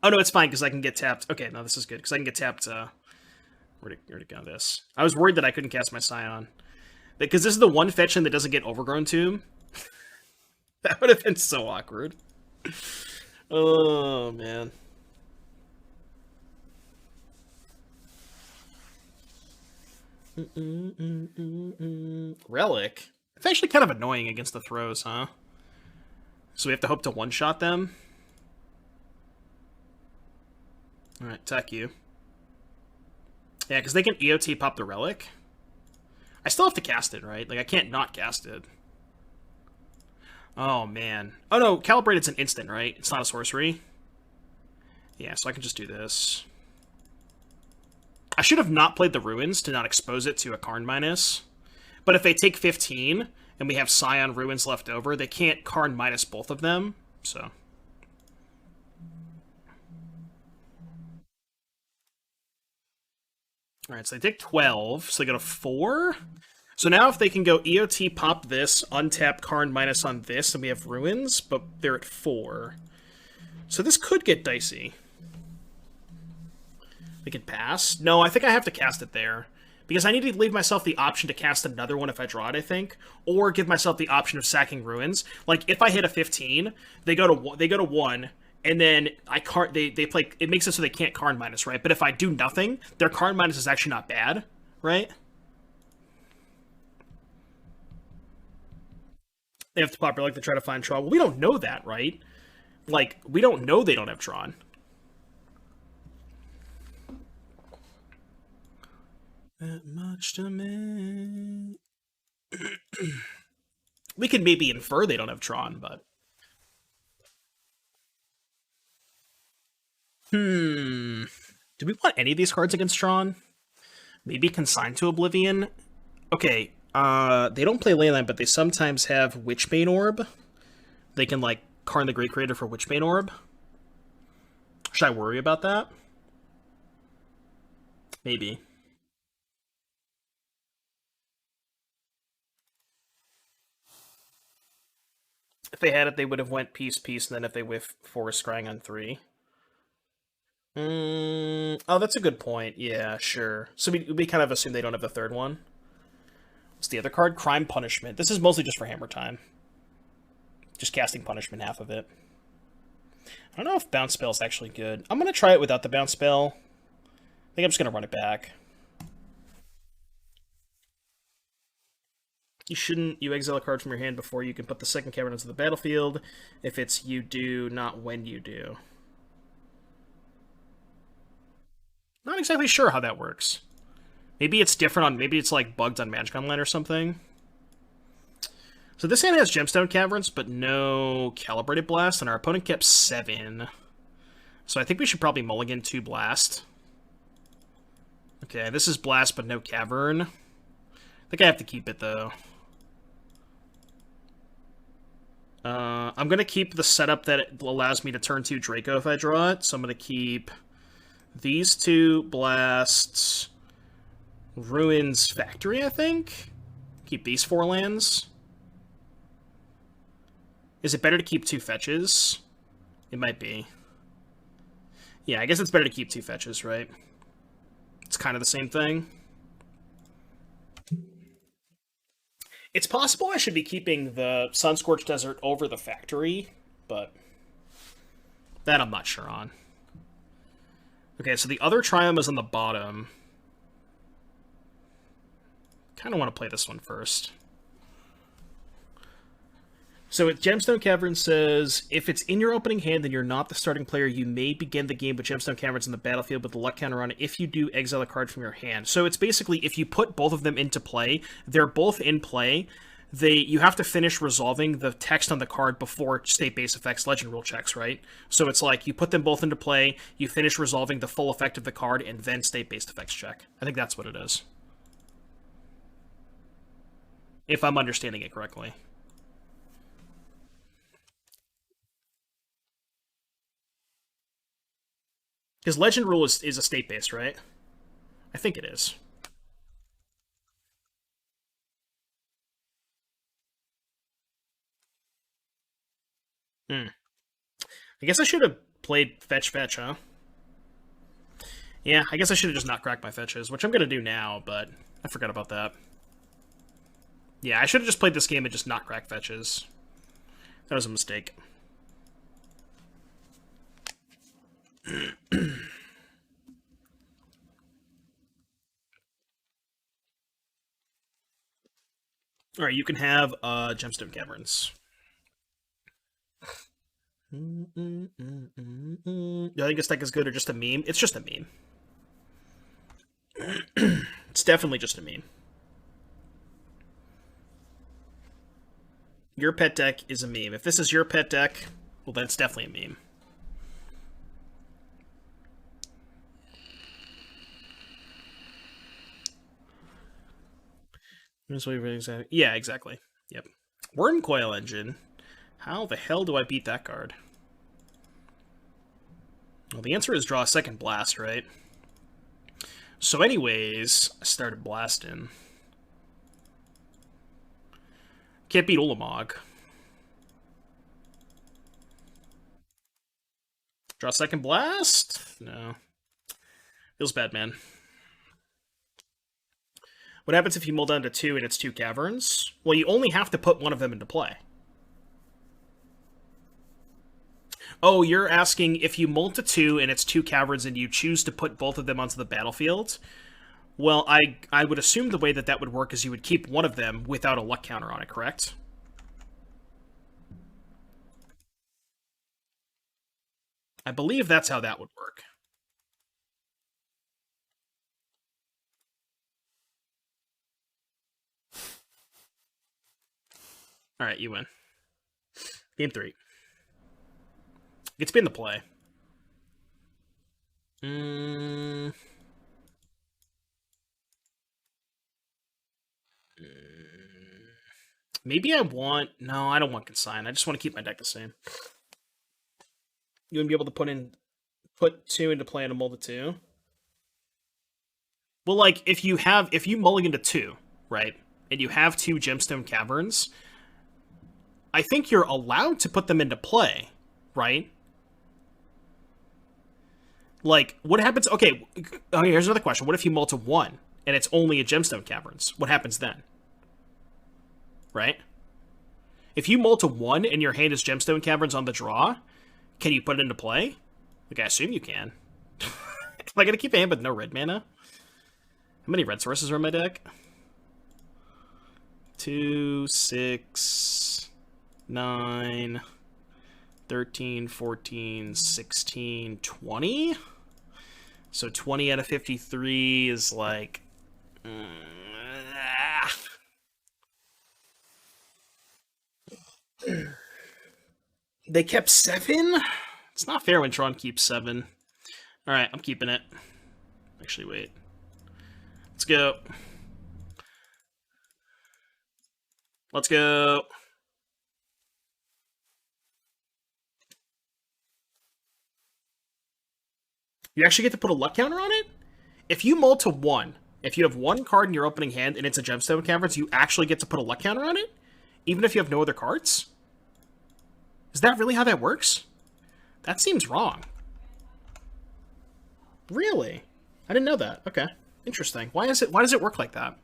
oh, no, it's fine, because I can get tapped. Okay, no, this is good, because I can get tapped, where'd it go, this? I was worried that I couldn't cast my Scion. Because this is the one fetch land that doesn't get Overgrown Tomb. That would have been so awkward. Oh, man. Relic? It's actually kind of annoying against the throws, huh? So we have to hope to one-shot them? Alright, attack you. Yeah, because they can EOT pop the Relic. I still have to cast it, right? Like, I can't not cast it. Oh, man. Oh, no, Calibrated's an instant, right? It's not a sorcery. Yeah, so I can just do this. I should have not played the Ruins to not expose it to a Karn minus. But if they take 15, and we have Scion Ruins left over, they can't Karn minus both of them, so... Alright, so they take 12, so they go to 4? So now if they can go EOT, pop this, untap Karn minus on this, and we have Ruins, but they're at 4. So this could get dicey. We could pass. No, I think I have to cast it there. Because I need to leave myself the option to cast another one if I draw it, I think. Or give myself the option of sacking Ruins. Like, if I hit a 15, they go to 1, and then they play... It makes it so they can't Karn minus, right? But if I do nothing, their Karn minus is actually not bad, right? They have to pop Relic to try to find Tron. Well, we don't know that, right? Like, we don't know they don't have Tron. That much to me. We can maybe infer they don't have Tron, but... Do we want any of these cards against Tron? Maybe Consigned to Oblivion? Okay, they don't play Leyline, but they sometimes have Witchbane Orb. They can, like, Karn the Great Creator for Witchbane Orb. Should I worry about that? Maybe. If they had it, they would have went Peace, Peace, and then if they whiff Forest Scrying on 3. Oh, that's a good point. Yeah, sure. So we kind of assume they don't have the third one. What's the other card? Crime Punishment. This is mostly just for Hammer Time. Just casting Punishment, half of it. I don't know if Bounce Spell is actually good. I'm going to try it without the Bounce Spell. I think I'm just going to run it back. You exile a card from your hand before you can put the second cavern into the battlefield. If it's you do, not when you do. Not exactly sure how that works. Maybe it's different on... Maybe it's, like, bugged on Magic Online or something. So this hand has Gemstone Caverns, but no Calibrated Blast, and our opponent kept 7. So I think we should probably mulligan 2 Blast. Okay, this is Blast, but no Cavern. I think I have to keep it, though. I'm going to keep the setup that allows me to turn 2 Draco if I draw it, so I'm going to keep these 2 Blasts, Ruins Factory, I think? Keep these 4 lands. Is it better to keep 2 fetches? It might be. Yeah, I guess it's better to keep 2 fetches, right? It's kind of the same thing. It's possible I should be keeping the Sunscorched Desert over the Factory, but that I'm not sure on. Okay, so the other Triumph is on the bottom. Kind of want to play this one first. So Gemstone Cavern says, if it's in your opening hand and you're not the starting player, you may begin the game with Gemstone Caverns in the battlefield with the luck counter on it. If you do, exile a card from your hand. So it's basically, if you put both of them into play, they're both in play. You have to finish resolving the text on the card before state-based effects legend rule checks, right? So it's like, you put them both into play, you finish resolving the full effect of the card, and then state-based effects check. I think that's what it is. If I'm understanding it correctly. Because Legend Rule is a state-based, right? I think it is. I guess I should have played Fetch, huh? Yeah, I guess I should have just not cracked my fetches, which I'm going to do now, but I forgot about that. Yeah, I should have just played this game and just not crack fetches. That was a mistake. Alright, you can have Gemstone Caverns. Do I think this deck is good or just a meme? It's just a meme. It's definitely just a meme. Your pet deck is a meme. If this is your pet deck, well, then it's definitely a meme. Yeah, exactly. Yep. Wormcoil Engine. How the hell do I beat that card? Well, the answer is draw a second blast, right? So anyways, I started blasting. Can't beat Ulamog. Draw second blast? No. Feels bad, man. What happens if you mull down to 2 and it's 2 caverns? Well, you only have to put one of them into play. Oh, you're asking if you mull to 2 and it's 2 caverns and you choose to put both of them onto the battlefield? Well, I would assume the way that that would work is you would keep one of them without a luck counter on it, correct? I believe that's how that would work. Alright, you win. Game 3. It's been the play. Maybe I want... No, I don't want Consign. I just want to keep my deck the same. You wouldn't be able to put 2 into play and a mull to 2? Well, like, if you mulligan to 2, right, and you have 2 Gemstone Caverns, I think you're allowed to put them into play, right? Like, what happens... Okay, here's another question. What if you mull to 1, and it's only a Gemstone Caverns? What happens then? Right? If you mull to 1 and your hand is Gemstone Caverns on the draw, can you put it into play? Like, I assume you can. Am I gonna keep a hand with no red mana? How many red sources are in my deck? 2, 6, 9, 13, 14, 16, 20? So 20 out of 53 is like... They kept 7? It's not fair when Tron keeps 7. Alright, I'm keeping it. Actually, wait. Let's go. Let's go. You actually get to put a luck counter on it? If you mull to 1, if you have 1 card in your opening hand and it's a Gemstone Caverns, you actually get to put a luck counter on it? Even if you have no other cards? Is that really how that works? That seems wrong. Really? I didn't know that. Okay. Interesting. Why does it work like that?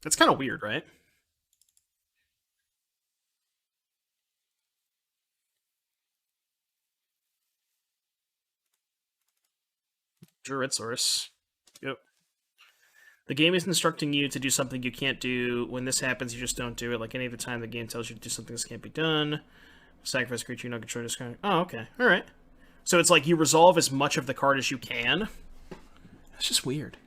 That's kind of weird, right? Druid Source. Yep. The game is instructing you to do something you can't do. When this happens, you just don't do it. Like any other time the game tells you to do something that can't be done. Sacrifice a creature you don't control this card. Oh, okay. Alright. So it's like you resolve as much of the card as you can. That's just weird.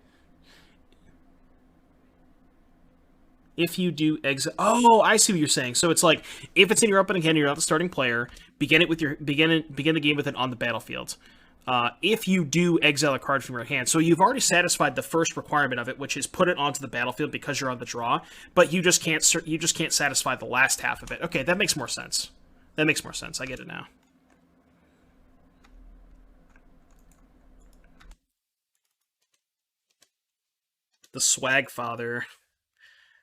If you do exile... Oh, I see what you're saying. So it's like, if it's in your opening hand, you're not the starting player, begin the game with it on the battlefield. If you do exile a card from your hand, so you've already satisfied the first requirement of it, which is put it onto the battlefield because you're on the draw, but you just can't satisfy the last half of it. Okay, that makes more sense. That makes more sense. I get it now. The Swag Father.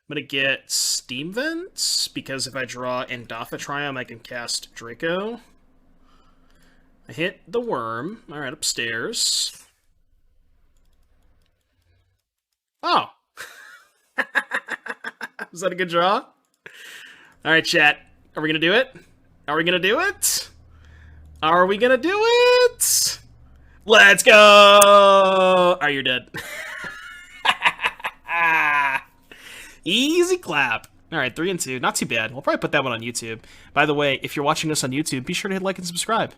I'm gonna get Steam Vents, because if I draw Endafa Triumph, I can cast Draco. I hit the worm. Alright, upstairs. Oh! Was that a good draw? Alright, chat. Are we gonna do it? Are we gonna do it? Are we gonna do it? Let's go! Are you dead? Easy clap. Alright, 3 and 2. Not too bad. We'll probably put that one on YouTube. By the way, if you're watching this on YouTube, be sure to hit like and subscribe.